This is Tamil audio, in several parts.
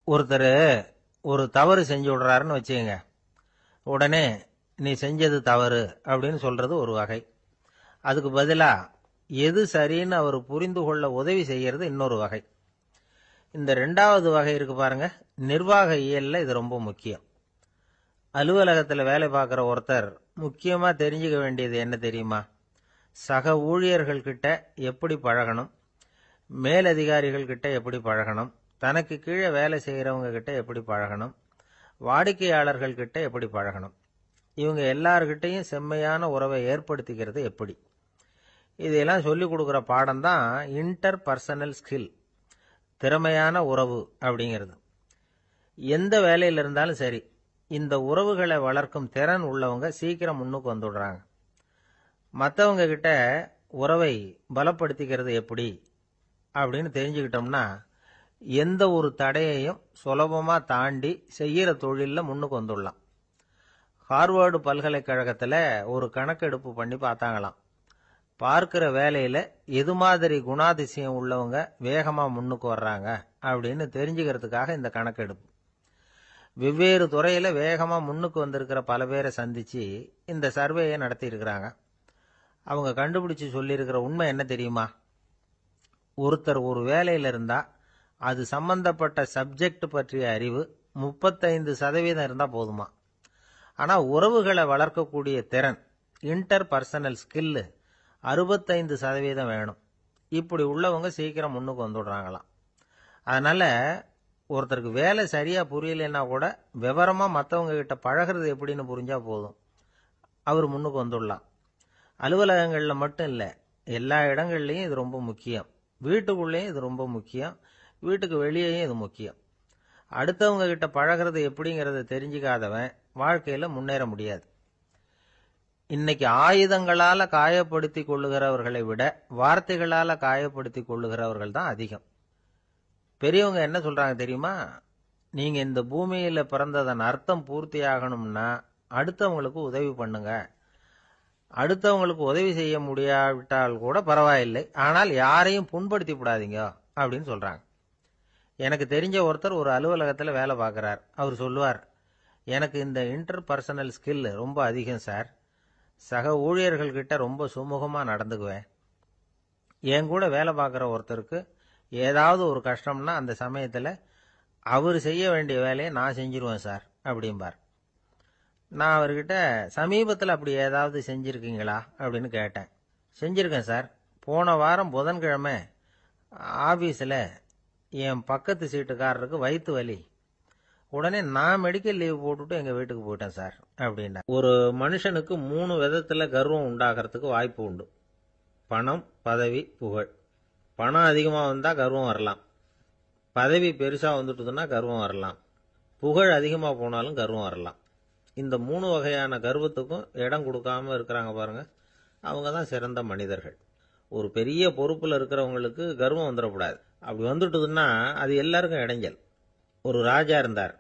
ஒருத்தர் ஒரு தவறு செஞ்சு விடுறாருன்னு வச்சுக்கங்க. உடனே நீ செஞ்சது தவறு அப்படின்னு சொல்றது ஒரு வகை. அதுக்கு பதிலா எது சரின்னு அவர் புரிந்து கொள்ள உதவி செய்யறது இன்னொரு வகை. இந்த ரெண்டாவது வகை இருக்கு பாருங்க, நிர்வாக இயல்ல இது ரொம்ப முக்கியம். அலுவலகத்தில் வேலை பார்க்குற ஒருத்தர் முக்கியமா தெரிஞ்சுக்க வேண்டியது என்ன தெரியுமா? சக ஊழியர்கள் கிட்ட எப்படி பழகணும், மேலதிகாரிகள் கிட்ட எப்படி பழகணும், தனக்கு கீழே வேலை செய்கிறவங்க கிட்ட எப்படி பழகணும், வாடிக்கையாளர்கள் கிட்ட எப்படி பழகணும், இவங்க எல்லார்கிட்டையும் செம்மையான உறவை ஏற்படுத்திக்கிறது எப்படி, இதையெல்லாம் சொல்லிக் கொடுக்குற பாடம் தான் இன்டர் பர்சனல் ஸ்கில், திறமையான உறவு அப்படிங்கிறது. எந்த வேலையில் இருந்தாலும் சரி, இந்த உறவுகளை வளர்க்கும் திறன் உள்ளவங்க சீக்கிரம் முன்னுக்கு வந்துடுறாங்க. மற்றவங்க கிட்ட உறவை பலப்படுத்திக்கிறது எப்படி அப்படின்னு தெரிஞ்சுக்கிட்டோம்னா எந்த ஒரு தடையையும் சுலபமா தாண்டி செய்யற தொழில முன்னுக்கு வந்துடலாம். ஹார்வர்டு பல்கலைக்கழகத்தில் ஒரு கணக்கெடுப்பு பண்ணி பார்த்தாங்களாம். பார்க்கிற வேலையில எது மாதிரி குணாதிசயம் உள்ளவங்க வேகமா முன்னுக்கு வர்றாங்க அப்படின்னு தெரிஞ்சுக்கிறதுக்காக இந்த கணக்கெடுப்பு. வெவ்வேறு துறையில வேகமா முன்னுக்கு வந்திருக்கிற பல பேரை சந்திச்சு இந்த சர்வேயை நடத்தி இருக்கிறாங்க. அவங்க கண்டுபிடிச்சு சொல்லியிருக்கிற உண்மை என்ன தெரியுமா? ஒருத்தர் ஒரு வேலையில இருந்தா அது சம்பந்தப்பட்ட சப்ஜெக்ட் பற்றிய அறிவு 35% இருந்தா போதுமா. ஆனா உறவுகளை வளர்க்கக்கூடிய திறன், இன்டர் பர்சனல் ஸ்கில் 65% வேணும். இப்படி உள்ளவங்க சீக்கிரம் முன்னுக்கு வந்துடுறாங்களாம். அதனால ஒருத்தருக்கு வேலை சரியா புரியலன்னா கூட விவரமா மற்றவங்க கிட்ட பழகிறது எப்படின்னு புரிஞ்சா போதும், அவர் முன்னுக்கு வந்துடலாம். அலுவலகங்களில் மட்டும் இல்லை, எல்லா இடங்கள்லையும் இது ரொம்ப முக்கியம். வீட்டுக்குள்ளேயும் இது ரொம்ப முக்கியம், வீட்டுக்கு வெளியேயும் இது முக்கியம். அடுத்தவங்க கிட்ட பழகிறது எப்படிங்கிறத தெரிஞ்சுக்காதவன் வாழ்க்கையில முன்னேற முடியாது. இன்னைக்கு ஆயுதங்களால காயப்படுத்தி கொள்ளுகிறவர்களை விட வார்த்தைகளால காயப்படுத்தி கொள்ளுகிறவர்கள் தான் அதிகம். பெரியவங்க என்ன சொல்றாங்க தெரியுமா? நீங்க இந்த பூமியில பிறந்ததன் அர்த்தம் பூர்த்தி ஆகணும்னா அடுத்தவங்களுக்கு உதவி பண்ணுங்க. அடுத்தவங்களுக்கு உதவி செய்ய முடியாவிட்டால் கூட பரவாயில்லை, ஆனால் யாரையும் புண்படுத்தி விடாதீங்க அப்படின்னு சொல்றாங்க. எனக்கு தெரிஞ்ச ஒருத்தர் ஒரு அலுவலகத்தில் வேலை பார்க்கிறார். அவர் சொல்லுவார், எனக்கு இந்த இன்டர் பர்சனல் ஸ்கில் ரொம்ப அதிகம் சார். சக ஊழியர்கள் கிட்ட ரொம்ப சுமூகமா நடந்துக்குவேன். என் கூட வேலை பார்க்குற ஒருத்தருக்கு ஏதாவது ஒரு கஷ்டம்னா அந்த சமயத்தில் அவர் செய்ய வேண்டிய வேலையை நான் செஞ்சிருவேன் சார் அப்படிம்பார். நான் அவர்கிட்ட சமீபத்தில் அப்படி ஏதாவது செஞ்சிருக்கீங்களா அப்படின்னு கேட்டேன். செஞ்சிருக்கேன் சார். போன வாரம் புதன்கிழமை ஆபீஸில் என் பக்கத்து சீட்டுக்காரருக்கு வயிற்று வலி. உடனே நான் மெடிக்கல் லீவ் போட்டுட்டு எங்கள் வீட்டுக்கு போயிட்டேன் சார் அப்படின்னா. ஒரு மனுஷனுக்கு 3 விதத்தில் கர்வம் உண்டாகிறதுக்கு வாய்ப்பு உண்டு. பணம், பதவி, புகழ். பணம் அதிகமாக வந்தால் கர்வம் வரலாம், பதவி பெருசாக வந்துட்டுதுன்னா கர்வம் வரலாம், புகழ் அதிகமாக போனாலும் கர்வம் வரலாம். இந்த 3 வகையான கர்வத்துக்கும் இடம் கொடுக்காம இருக்கிறாங்க பாருங்க, அவங்க தான் சிறந்த மனிதர்கள். ஒரு பெரிய பொறுப்பில் இருக்கிறவங்களுக்கு கர்வம் வந்துடக்கூடாது. அப்படி வந்துட்டுதுன்னா அது எல்லாருக்கும் இடைஞ்சல். ஒரு ராஜா இருந்தார்.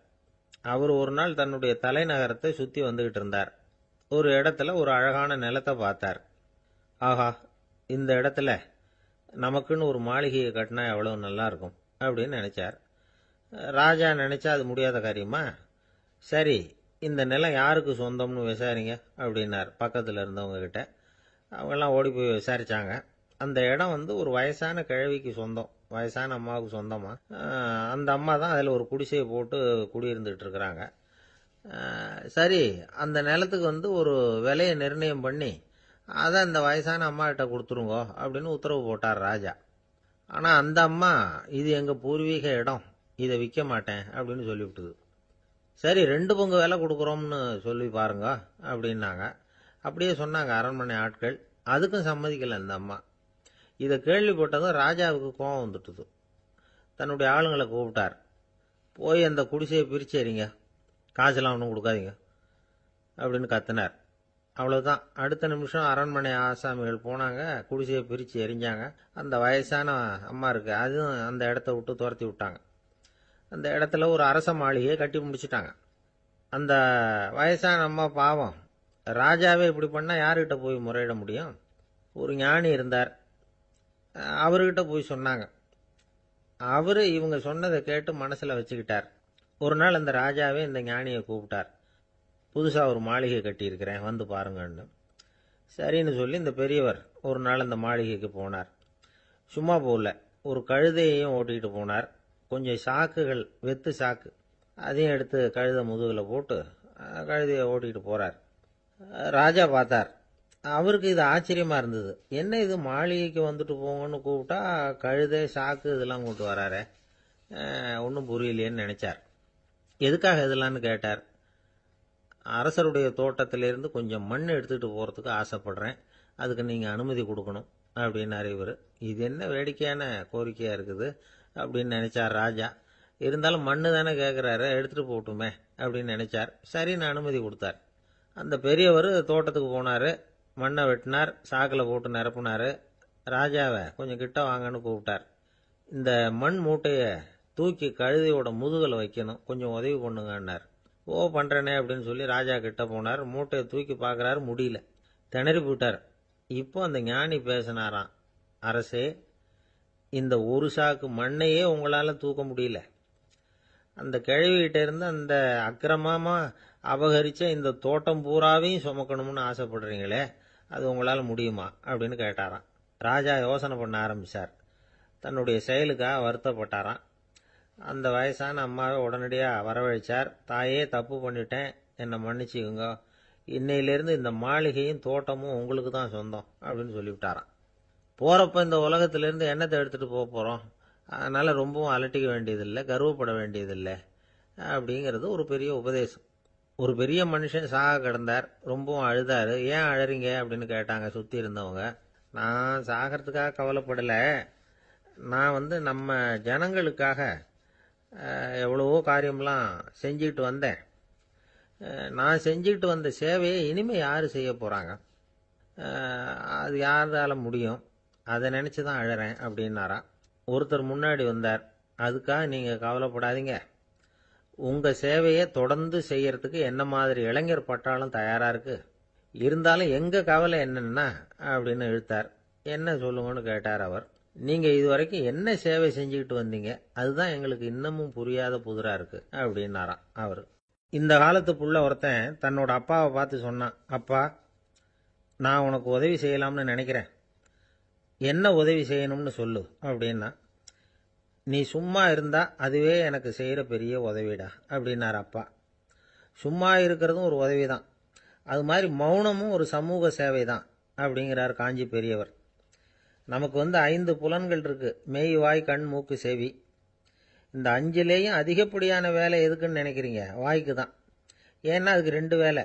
அவர் ஒரு நாள் தன்னுடைய தலைநகரத்தை சுற்றி வந்துகிட்டு இருந்தார். ஒரு இடத்துல ஒரு அழகான நிலத்தை பார்த்தார். ஆஹா, இந்த இடத்துல நமக்குன்னு ஒரு மாளிகையை கட்டினா எவ்வளவு நல்லா இருக்கும் அப்படின்னு நினைச்சார். ராஜா நினைச்சா அது முடியாத காரியமா? சரி, இந்த நிலம் யாருக்கு சொந்தம்னு விசாரிங்க அப்படின்னார் பக்கத்தில் இருந்தவங்க கிட்ட. அவங்கெல்லாம் ஓடி போய் விசாரிச்சாங்க. அந்த இடம் ஒரு வயசான கிழவிக்கு சொந்தம், வயசான அம்மாவுக்கு சொந்தமா. அந்த அம்மா தான் அதில் ஒரு குடிசையை போட்டு குடியிருந்துட்டு இருக்கிறாங்க. சரி, அந்த நிலத்துக்கு ஒரு விலையை நிர்ணயம் பண்ணி அதை அந்த வயசான அம்மா கிட்ட கொடுத்துருங்கோ அப்படின்னு உத்தரவு போட்டார் ராஜா. ஆனால் அந்த அம்மா, இது எங்கள் பூர்வீக இடம், இதை விற்க மாட்டேன் அப்படின்னு சொல்லிவிட்டுது. சரி, 2 பங்கு விலை கொடுக்குறோம்னு சொல்லி பாருங்க அப்படின்னாங்க. அப்படியே சொன்னாங்க அரண்மனை ஆட்கள். அதுக்கும் சம்மதிக்கல அந்த அம்மா. இதை கேள்விப்பட்டதும் ராஜாவுக்கு கோபம் வந்துட்டுது. தன்னுடைய ஆளுங்களை கூப்பிட்டார். போய் அந்த குடிசையை பிரிச்சு எறிங்க, காசெல்லாம் ஒன்றும் கொடுக்காதீங்க அப்படின்னு கத்தினார். அவ்வளவுதான். அடுத்த நிமிஷம் அரண்மனை ஆசாமிகள் போனாங்க, குடிசையை பிரித்து எரிஞ்சாங்க. அந்த வயசான அம்மா இருக்கு, அதுவும் அந்த இடத்த விட்டு துரத்தி விட்டாங்க. அந்த இடத்துல ஒரு அரச மாளிகையை கட்டி முடிச்சிட்டாங்க. அந்த வயசான அம்மா பாவம், ராஜாவே இப்படி பண்ணால் யாருக்கிட்ட போய் முறையிட முடியும்? ஒரு ஞானி இருந்தார், அவர்கிட்ட போய் சொன்னாங்க. அவரு இவங்க சொன்னதை கேட்டு மனசுல வச்சுக்கிட்டார். ஒரு நாள் அந்த ராஜாவே இந்த ஞானியை கூப்பிட்டார். புதுசா ஒரு மாளிகை கட்டியிருக்கிறேன், வந்து பாருங்கன்னு. சரின்னு சொல்லி இந்த பெரியவர் ஒரு நாள் அந்த மாளிகைக்கு போனார். சும்மா போகல, ஒரு கழுதையையும் ஓட்டிகிட்டு போனார். கொஞ்சம் சாக்குகள், வெத்து சாக்கு, அதையும் எடுத்து கழுதை முதுகில் போட்டு கழுதையை ஓட்டிகிட்டு போறார். ராஜா பார்த்தார். அவருக்கு இது ஆச்சரியமா இருந்தது. என்ன இது, மாளிகைக்கு வந்துட்டு போங்கன்னு கூப்பிட்டா கழுதை சாக்கு இதெல்லாம் கூப்பிட்டு வராரே, ஒன்றும் புரியலையேன்னு நினைச்சார். எதுக்காக இதெல்லாம்னு கேட்டார். அரசருடைய தோட்டத்திலிருந்து கொஞ்சம் மண் எடுத்துகிட்டு போகிறதுக்கு ஆசைப்படுறேன், அதுக்கு நீங்கள் அனுமதி கொடுக்கணும் அப்படின்னாரு இவர். இது என்ன வேடிக்கையான கோரிக்கையாக இருக்குது அப்படின்னு நினைச்சார் ராஜா. இருந்தாலும் மண்ணு தானே கேட்குறாரு, எடுத்துகிட்டு போட்டுமே அப்படின்னு நினைச்சார். சரின்னு அனுமதி கொடுத்தார். அந்த பெரியவர் தோட்டத்துக்கு போனார், மண்ணை வெட்டினார், சாக்கில் போட்டு நிரப்புனார். ராஜாவை கொஞ்சம் கிட்ட வாங்கன்னு கூப்பிட்டார். இந்த மண் மூட்டையை தூக்கி கழுதையோட முதுகில் வைக்கணும், கொஞ்சம் உதவி பண்ணுங்கன்னார். ஓ பண்ணுறேனே அப்படின்னு சொல்லி ராஜா கிட்ட போனார். மூட்டையை தூக்கி பார்க்குறாரு, முடியல, திணறி போட்டார். இப்போ அந்த ஞானி பேசினாராம். அரசே, இந்த ஒரு சாக்கு மண்ணையே உங்களால் தூக்க முடியல, அந்த கிழவிகிட்ட இருந்து அந்த அக்கிரமமா அபகரிச்ச இந்த தோட்டம் பூராவையும் சுமக்கணும்னு ஆசைப்படுறீங்களே, அது உங்களால் முடியுமா அப்படின்னு கேட்டாராம். ராஜா யோசனை பண்ண ஆரம்பித்தார். தன்னுடைய செயலுக்காக வருத்தப்பட்டாராம். அந்த வயசான அம்மாவை உடனடியாக வரவழைச்சார். தாயே, தப்பு பண்ணிட்டேன், என்னை மன்னிச்சுக்குங்க, இன்னையிலேருந்து இந்த மாளிகையும் தோட்டமும் உங்களுக்கு தான் சொந்தம் அப்படின்னு சொல்லிவிட்டாராம். போகிறப்ப இந்த உலகத்திலேருந்து எண்ணத்தை எடுத்துகிட்டு போக போகிறோம், அதனால் ரொம்பவும் அலட்டிக்க வேண்டியதில்லை, கர்வப்பட வேண்டியதில்லை அப்படிங்கிறது ஒரு பெரிய உபதேசம். ஒரு பெரிய மனுஷன் சாக கிடந்தார், ரொம்பவும் அழுதார். ஏன் அழறீங்க அப்படின்னு கேட்டாங்க சுற்றி இருந்தவங்க. நான் சாகிறதுக்காக கவலைப்படலை, நான் நம்ம ஜனங்களுக்காக எவ்வளவோ காரியம்லாம் செஞ்சுக்கிட்டு வந்தேன், நான் செஞ்சுக்கிட்டு வந்த சேவையை இனிமேல் யார் செய்ய போகிறாங்க, அது யாரால முடியும், அதை நினச்சி தான் அழறேன் அப்படின்னாராம். ஒருத்தர் முன்னாடி வந்தார். அதுக்காக நீங்கள் கவலைப்படாதீங்க, உங்கள் சேவையை தொடர்ந்து செய்யறதுக்கு என்ன மாதிரி இளைஞர் பட்டாலும் தயாராக இருக்கு, இருந்தாலும் எங்கள் கவலை என்னன்னா அப்படின்னு இழுத்தார். என்ன சொல்லுங்கன்னு கேட்டார் அவர். நீங்கள் இதுவரைக்கும் என்ன சேவை செஞ்சுக்கிட்டு வந்தீங்க, அதுதான் எங்களுக்கு இன்னமும் புரியாத புதிராக இருக்கு அப்படின்னாராம் அவர். இந்த காலத்து புள்ள ஒருத்தன் தன்னோட அப்பாவை பார்த்து சொன்னான், அப்பா, நான் உனக்கு உதவி செய்யலாம்னு நினைக்கிறேன், என்ன உதவி செய்யணும்னு சொல்லு அப்படின்னா. நீ சும்மா இருந்தா அதுவே எனக்கு செய்கிற பெரிய உதவிடா அப்படின்னார் அப்பா. சும்மா இருக்கிறதும் ஒரு உதவி தான், அது மாதிரி மௌனமும் ஒரு சமூக சேவை தான் அப்படிங்கிறார் காஞ்சி பெரியவர். நமக்கு 5 புலன்கள் இருக்கு, மெய், வாய், கண், மூக்கு, செவி. இந்த 5லேயும் அதிகப்படியான வேலை எதுக்குன்னு நினைக்கிறீங்க? வாய்க்கு தான். ஏன்னா அதுக்கு 2 வேலை.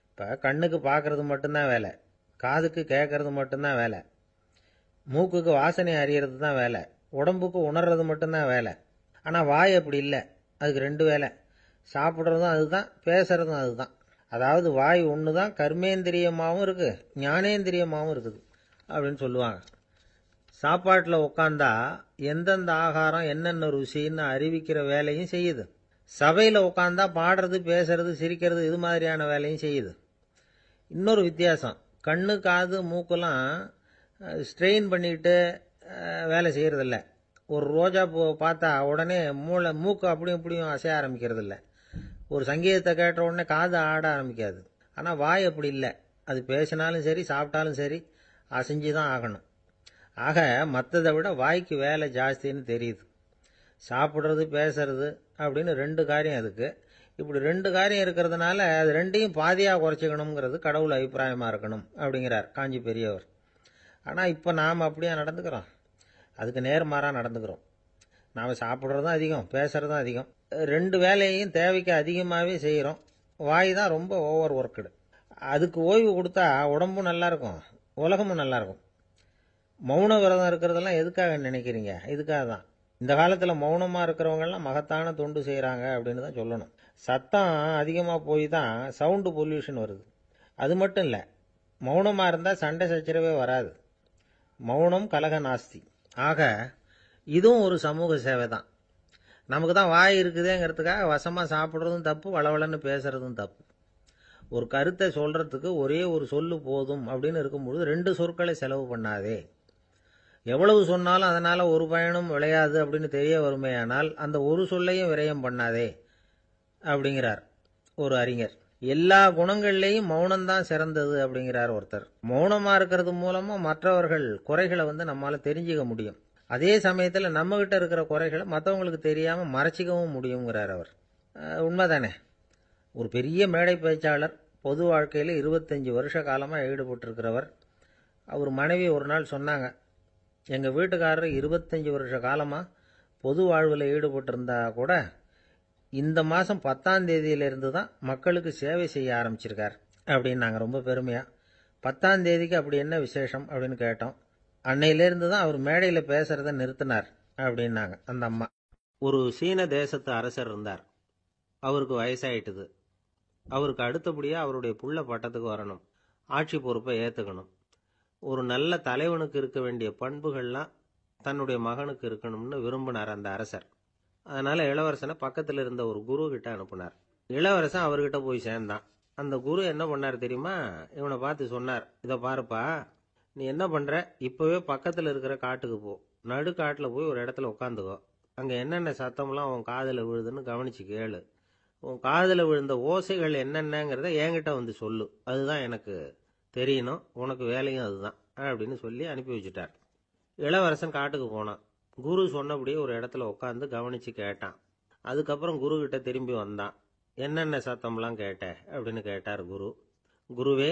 இப்போ கண்ணுக்கு பார்க்கறது மட்டும்தான் வேலை, காதுக்கு கேட்கறது மட்டும்தான் வேலை, மூக்குக்கு வாசனை அறியறது தான் வேலை, உடம்புக்கு உணர்றது மட்டும்தான் வேலை. ஆனால் வாய் அப்படி இல்லை, அதுக்கு 2 வேலை, சாப்பிட்றதும் அதுதான், பேசுறதும் அதுதான். அதாவது வாய் ஒன்று தான் கர்மேந்திரியமாகவும் இருக்குது, ஞானேந்திரியமாகவும் இருக்குது அப்படின்னு சொல்லுவாங்க. சாப்பாட்டில் உட்காந்தா எந்தெந்த ஆகாரம் என்னென்ன ருசின்னு அறிவிக்கிற வேலையும் செய்யுது. சபையில் உட்காந்தா பாடுறது, பேசுறது, சிரிக்கிறது, இது மாதிரியான வேலையும் செய்யுது. இன்னொரு வித்தியாசம், கண்ணு, காது, மூக்கெல்லாம் ஸ்ட்ரெயின் பண்ணிட்டு வேலை செய்கிறதில்ல. ஒரு ரோஜா பூ பார்த்தா உடனே மூக்கு அப்படியும் இப்படியும் அசைய ஆரம்பிக்கிறது இல்லை. ஒரு சங்கீதத்தை கேட்ட உடனே காது ஆட ஆரம்பிக்காது. ஆனால் வாய் அப்படி இல்லை, அது பேசினாலும் சரி சாப்பிட்டாலும் சரி அசைஞ்சு தான் ஆகணும். ஆக மற்றதை விட வாய்க்கு வேலை ஜாஸ்தின்னு தெரியுது. சாப்பிட்றது, பேசுறது அப்படின்னு 2 காரியம் அதுக்கு. இப்படி 2 காரியம் இருக்கிறதுனால அது 2ஐயும் பாதியாக குறைச்சிக்கணுங்கிறது கடவுள் அபிப்பிராயமாக இருக்கணும் அப்படிங்கிறார் காஞ்சி பெரியவர். ஆனால் இப்போ நாம் அப்படியா நடந்துக்கிறோம்? அதுக்கு நேர்மாறாக நடந்துக்கிறோம். நாம் சாப்பிட்றதும் அதிகம், பேசுகிறதும் அதிகம், 2 வேலையையும் தேவைக்கு அதிகமாகவே செய்கிறோம். வாய் தான் ரொம்ப ஓவர் ஒர்க்குடு. அதுக்கு ஓய்வு கொடுத்தா உடம்பும் நல்லாயிருக்கும், உலகமும் நல்லாயிருக்கும். மௌன விரதம் இருக்கிறதெல்லாம் எதுக்காக நினைக்கிறீங்க? இதுக்காக தான். இந்த காலத்தில் மௌனமாக இருக்கிறவங்கெல்லாம் மகத்தான தொண்டு செய்கிறாங்க அப்படின்னு தான் சொல்லணும். சத்தம் அதிகமாக போய் தான் சவுண்டு பொல்யூஷன் வருது. அது மட்டும் இல்லை, மௌனமாக இருந்தால் சண்டை சச்சரவே வராது. மௌனம் கலக நாஸ்தி. ஆக இதுவும் ஒரு சமூக சேவை தான். நமக்கு தான் வாய் இருக்குதேங்கிறதுக்காக வசமாக சாப்பிட்றதும் தப்பு, வளவளன்னு பேசுறதும் தப்பு. ஒரு கருத்தை சொல்றதுக்கு ஒரே ஒரு சொல்லு போதும் அப்படின்னு இருக்கும்பொழுது 2 சொற்களை செலவு பண்ணாதே. எவ்வளவு சொன்னாலும் அதனால ஒரு பயனும் விளையாது அப்படின்னு தெரிய வருமேயானால் அந்த ஒரு சொல்லையும் விரயம் பண்ணாதே அப்படிங்கிறார் ஒரு அறிஞர். எல்லா குணங்கள்லேயும் மௌனம்தான் சிறந்தது அப்படிங்கிறார் ஒருத்தர். மௌனமா இருக்கிறது மூலமா மற்றவர்கள் குறைகளை நம்மால தெரிஞ்சுக்க முடியும். அதே சமயத்துல நம்ம கிட்ட இருக்கிற குறைகளை மற்றவங்களுக்கு தெரியாம மறைச்சிக்கவும் முடியுங்கிறார் அவர். உண்மைதானே. ஒரு பெரிய மேடை பேச்சாளர், பொது வாழ்க்கையில் 25 வருஷ காலமாக ஈடுபட்டிருக்கிறவர். அவர் மனைவி ஒரு நாள் சொன்னாங்க, எங்கள் வீட்டுக்காரர் 25 வருஷ காலமாக பொது வாழ்வில் ஈடுபட்டிருந்தா கூட இந்த மாதம் 10ஆம் தேதியிலிருந்து தான் மக்களுக்கு சேவை செய்ய ஆரம்பிச்சிருக்கார் அப்படின்னாங்க ரொம்ப பெருமையாக. 10ஆம் தேதிக்கு அப்படி என்ன விசேஷம் அப்படின்னு கேட்டோம். அன்னையிலேருந்து தான் அவர் மேடையில் பேசுறத நிறுத்தினார் அப்படின்னாங்க அந்த அம்மா. ஒரு சீன தேசத்து அரசர் இருந்தார். அவருக்கு வயசாயிட்டுது. அவருக்கு அடுத்தபடியாக அவருடைய புள்ள பட்டத்துக்கு வரணும், ஆட்சி பொறுப்பை ஏற்றுக்கணும். ஒரு நல்ல தலைவனுக்கு இருக்க வேண்டிய பண்புகள்லாம் தன்னுடைய மகனுக்கு இருக்கணும்னு விரும்பினார் அந்த அரசர். அதனால இளவரசனை பக்கத்தில் இருந்த ஒரு குரு கிட்ட அனுப்புனார். இளவரசன் அவர்கிட்ட போய் சேர்ந்தான். அந்த குரு என்ன பண்ணார் தெரியுமா? இவனை பார்த்து சொன்னார், இதை பாருப்பா, நீ என்ன பண்ற, இப்பவே பக்கத்தில் இருக்கிற காட்டுக்கு போ, நடுக்காட்டில் போய் ஒரு இடத்துல உட்காந்துக்கோ. அங்கே என்னென்ன சத்தம்லாம் உன் காதில் விழுதுன்னு கவனிச்சு கேளு. உன் காதில் விழுந்த ஓசைகள் என்னென்னங்கிறத என்கிட்ட சொல்லு, அதுதான் எனக்கு தெரியணும், உனக்கு வேலையும் அதுதான் அப்படின்னு சொல்லி அனுப்பி வச்சுட்டார். இளவரசன் காட்டுக்கு போனான். குரு சொன்னபடியே ஒரு இடத்துல உட்காந்து கவனிச்சு கேட்டான். அதுக்கப்புறம் குரு கிட்ட திரும்பி வந்தான். என்னென்ன சத்தம்லாம் கேட்ட அப்படின்னு கேட்டார் குரு. குருவே,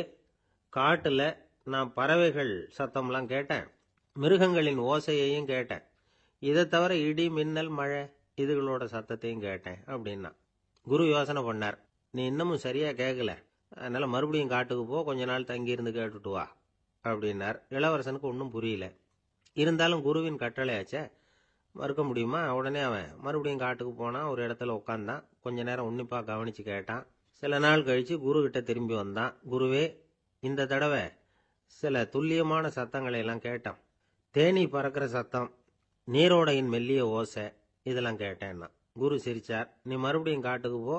காட்டில் நான் பறவைகள் சத்தம்லாம் கேட்டேன், மிருகங்களின் ஓசையையும் கேட்டேன், இதை தவிர இடி மின்னல் மழை இதுகளோட சத்தத்தையும் கேட்டேன் அப்படின்னா. குரு யோசனை பண்ணார், நீ இன்னமும் சரியா கேட்கல, அதனால மறுபடியும் காட்டுக்கு போ, கொஞ்ச நாள் தங்கியிருந்து கேட்டுட்டு வா அப்படின்னார். இளவரசனுக்கு ஒன்றும் புரியல. இருந்தாலும் குருவின் கட்டளையாச்சே, மறுக்க முடியுமா? உடனே அவன் மறுபடியும் காட்டுக்கு போனான். ஒரு இடத்துல உட்காந்தான். கொஞ்ச நேரம் உன்னிப்பாக கவனிச்சு கேட்டான். சில நாள் கழிச்சு குரு கிட்ட திரும்பி வந்தான். குருவே, இந்த தடவை சில துல்லியமான சத்தங்களை எல்லாம் கேட்டான். தேனி பறக்கிற சத்தம், நீரோடையின் மெல்லிய ஓசை, இதெல்லாம் கேட்டேன்னா. குரு சிரிச்சார். நீ மறுபடியும் காட்டுக்கு போ,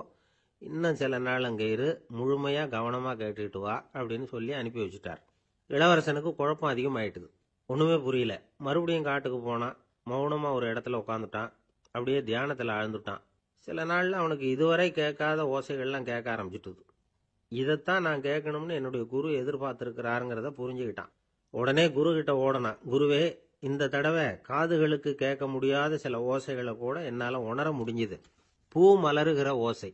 இன்னும் சில நாள் அங்கே இரு, முழுமையாக கவனமாக கேட்டுக்கிட்டு வா அப்படின்னு சொல்லி அனுப்பி வச்சுட்டார். இளவரசனுக்கு குழப்பம் அதிகமாயிட்டுது. ஒன்றுமே புரியல. மறுபடியும் காட்டுக்கு போனான். மௌனமாக ஒரு இடத்துல உட்காந்துட்டான். அப்படியே தியானத்தில் ஆழ்ந்துட்டான். சில நாளில் அவனுக்கு இதுவரை கேட்காத ஓசைகள்லாம் கேட்க ஆரம்பிச்சிட்டுது. இதைத்தான் நான் கேட்கணும்னு என்னுடைய குரு எதிர்பார்த்துருக்கிறாருங்கிறத புரிஞ்சுக்கிட்டான். உடனே குரு கிட்ட ஓடனான். குருவே, இந்த தடவை காதுகளுக்கு கேட்க முடியாத சில ஓசைகளை கூட என்னால் உணர முடிஞ்சுது. பூ மலருகிற ஓசை,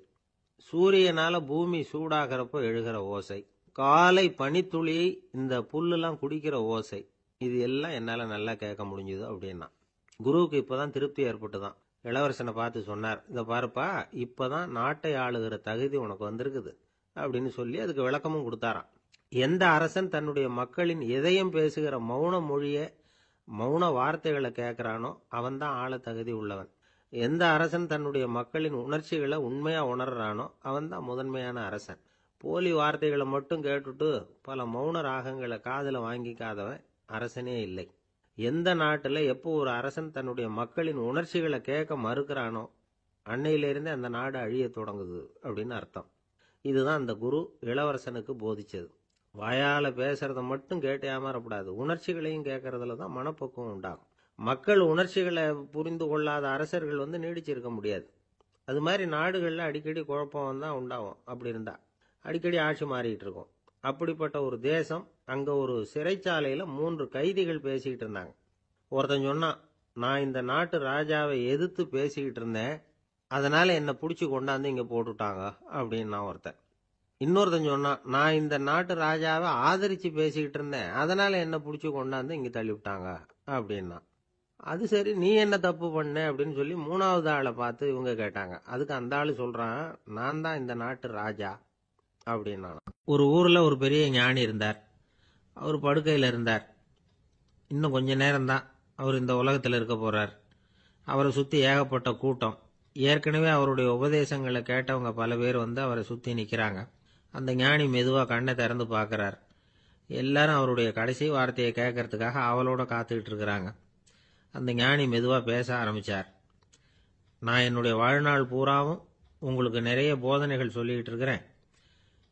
சூரியனால பூமி சூடாகிறப்போ எழுகிற ஓசை, காலை பனித்துளியை இந்த புல்லுலாம் குடிக்கிற ஓசை, இது எல்லாம் என்னால் நல்லா கேட்க முடிஞ்சுது அப்படின்னா. குருவுக்கு இப்போதான் திருப்தி ஏற்பட்டுதான். இளவரசனை பார்த்து சொன்னார், இதை பாருப்பா, இப்போதான் நாட்டை ஆளுகிற தகுதி உனக்கு வந்திருக்குது அப்படின்னு சொல்லி அதுக்கு விளக்கமும் கொடுத்தாராம். எந்த அரசன் தன்னுடைய மக்களின் இதயம் பேசுகிற மௌன மொழியை, மௌன வார்த்தைகளை கேட்கிறானோ அவன்தான் ஆள தகுதி உள்ளவன். எந்த அரசன் தன்னுடைய மக்களின் உணர்ச்சிகளை உண்மையா உணர்றானோ அவன்தான் முதன்மையான அரசன். போலி வார்த்தைகளை மட்டும் கேட்டுட்டு பல மௌன ராகங்களை காதில் வாங்கிக்காதவன் அரசனே இல்லை. எந்த நாட்டில் எப்போ ஒரு அரசன் தன்னுடைய மக்களின் உணர்ச்சிகளை கேட்க மறுக்கிறானோ அன்னையிலிருந்தே அந்த நாடு அழிய தொடங்குது அப்படின்னு அர்த்தம். இதுதான் அந்த குரு இளவரசனுக்கு போதிச்சது. வாயால் பேசுறத மட்டும் கேட்டு ஏமாறக்கூடாது, உணர்ச்சிகளையும் கேட்கறதுல தான் மனப்பக்குவம் உண்டாகும். மக்கள் உணர்ச்சிகளை புரிந்து கொள்ளாத அரசர்கள் நீடிச்சிருக்க முடியாது. அது மாதிரி நாடுகளில் அடிக்கடி குழப்பம் தான் உண்டாகும். அப்படி இருந்தா அடிக்கடி ஆட்சி மாறிட்டு இருக்கும். அப்படிப்பட்ட ஒரு தேசம், அங்கே ஒரு சிறைச்சாலையில் 3 கைதிகள் பேசிக்கிட்டு இருந்தாங்க. ஒருத்தன் சொன்னான், நான் இந்த நாட்டு ராஜாவை எதிர்த்து பேசிக்கிட்டு இருந்தேன், அதனால என்னை பிடிச்சி கொண்டாந்து இங்கே போட்டுட்டாங்க அப்படின்னு நான் ஒருத்தன். இன்னொருத்தன் சொன்னான், நான் இந்த நாட்டு ராஜாவை ஆதரித்து பேசிக்கிட்டு இருந்தேன், அதனால என்னை பிடிச்சி கொண்டாந்து இங்கே தள்ளிவிட்டாங்க அப்படின்னா. அது சரி, நீ என்ன தப்பு பண்ண அப்படின்னு சொல்லி 3வது ஆளை பார்த்து இவங்க கேட்டாங்க. அதுக்கு அந்த ஆள் சொல்றான், நான் தான் இந்த நாட்டு ராஜா அப்படின்னா. ஒரு ஊரில் ஒரு பெரிய ஞானி இருந்தார். அவர் படுக்கையில் இருந்தார். இன்னும் கொஞ்ச நேரம்தான் அவர் இந்த உலகத்தில் இருக்க போறார். அவரை சுற்றி ஏகப்பட்ட கூட்டம். ஏற்கனவே அவருடைய உபதேசங்களை கேட்டவங்க பல பேர் அவரை சுற்றி நிற்கிறாங்க. அந்த ஞானி மெதுவாக கண்ணை திறந்து பார்க்குறார். எல்லாரும் அவருடைய கடைசி வார்த்தையை கேட்கறதுக்காக அவளோட காத்துக்கிட்டு இருக்கிறாங்க. அந்த ஞானி மெதுவாக பேச ஆரம்பித்தார். நான் என்னுடைய வாழ்நாள் பூராவும் உங்களுக்கு நிறைய போதனைகள் சொல்லிக்கிட்டு இருக்கிறேன்.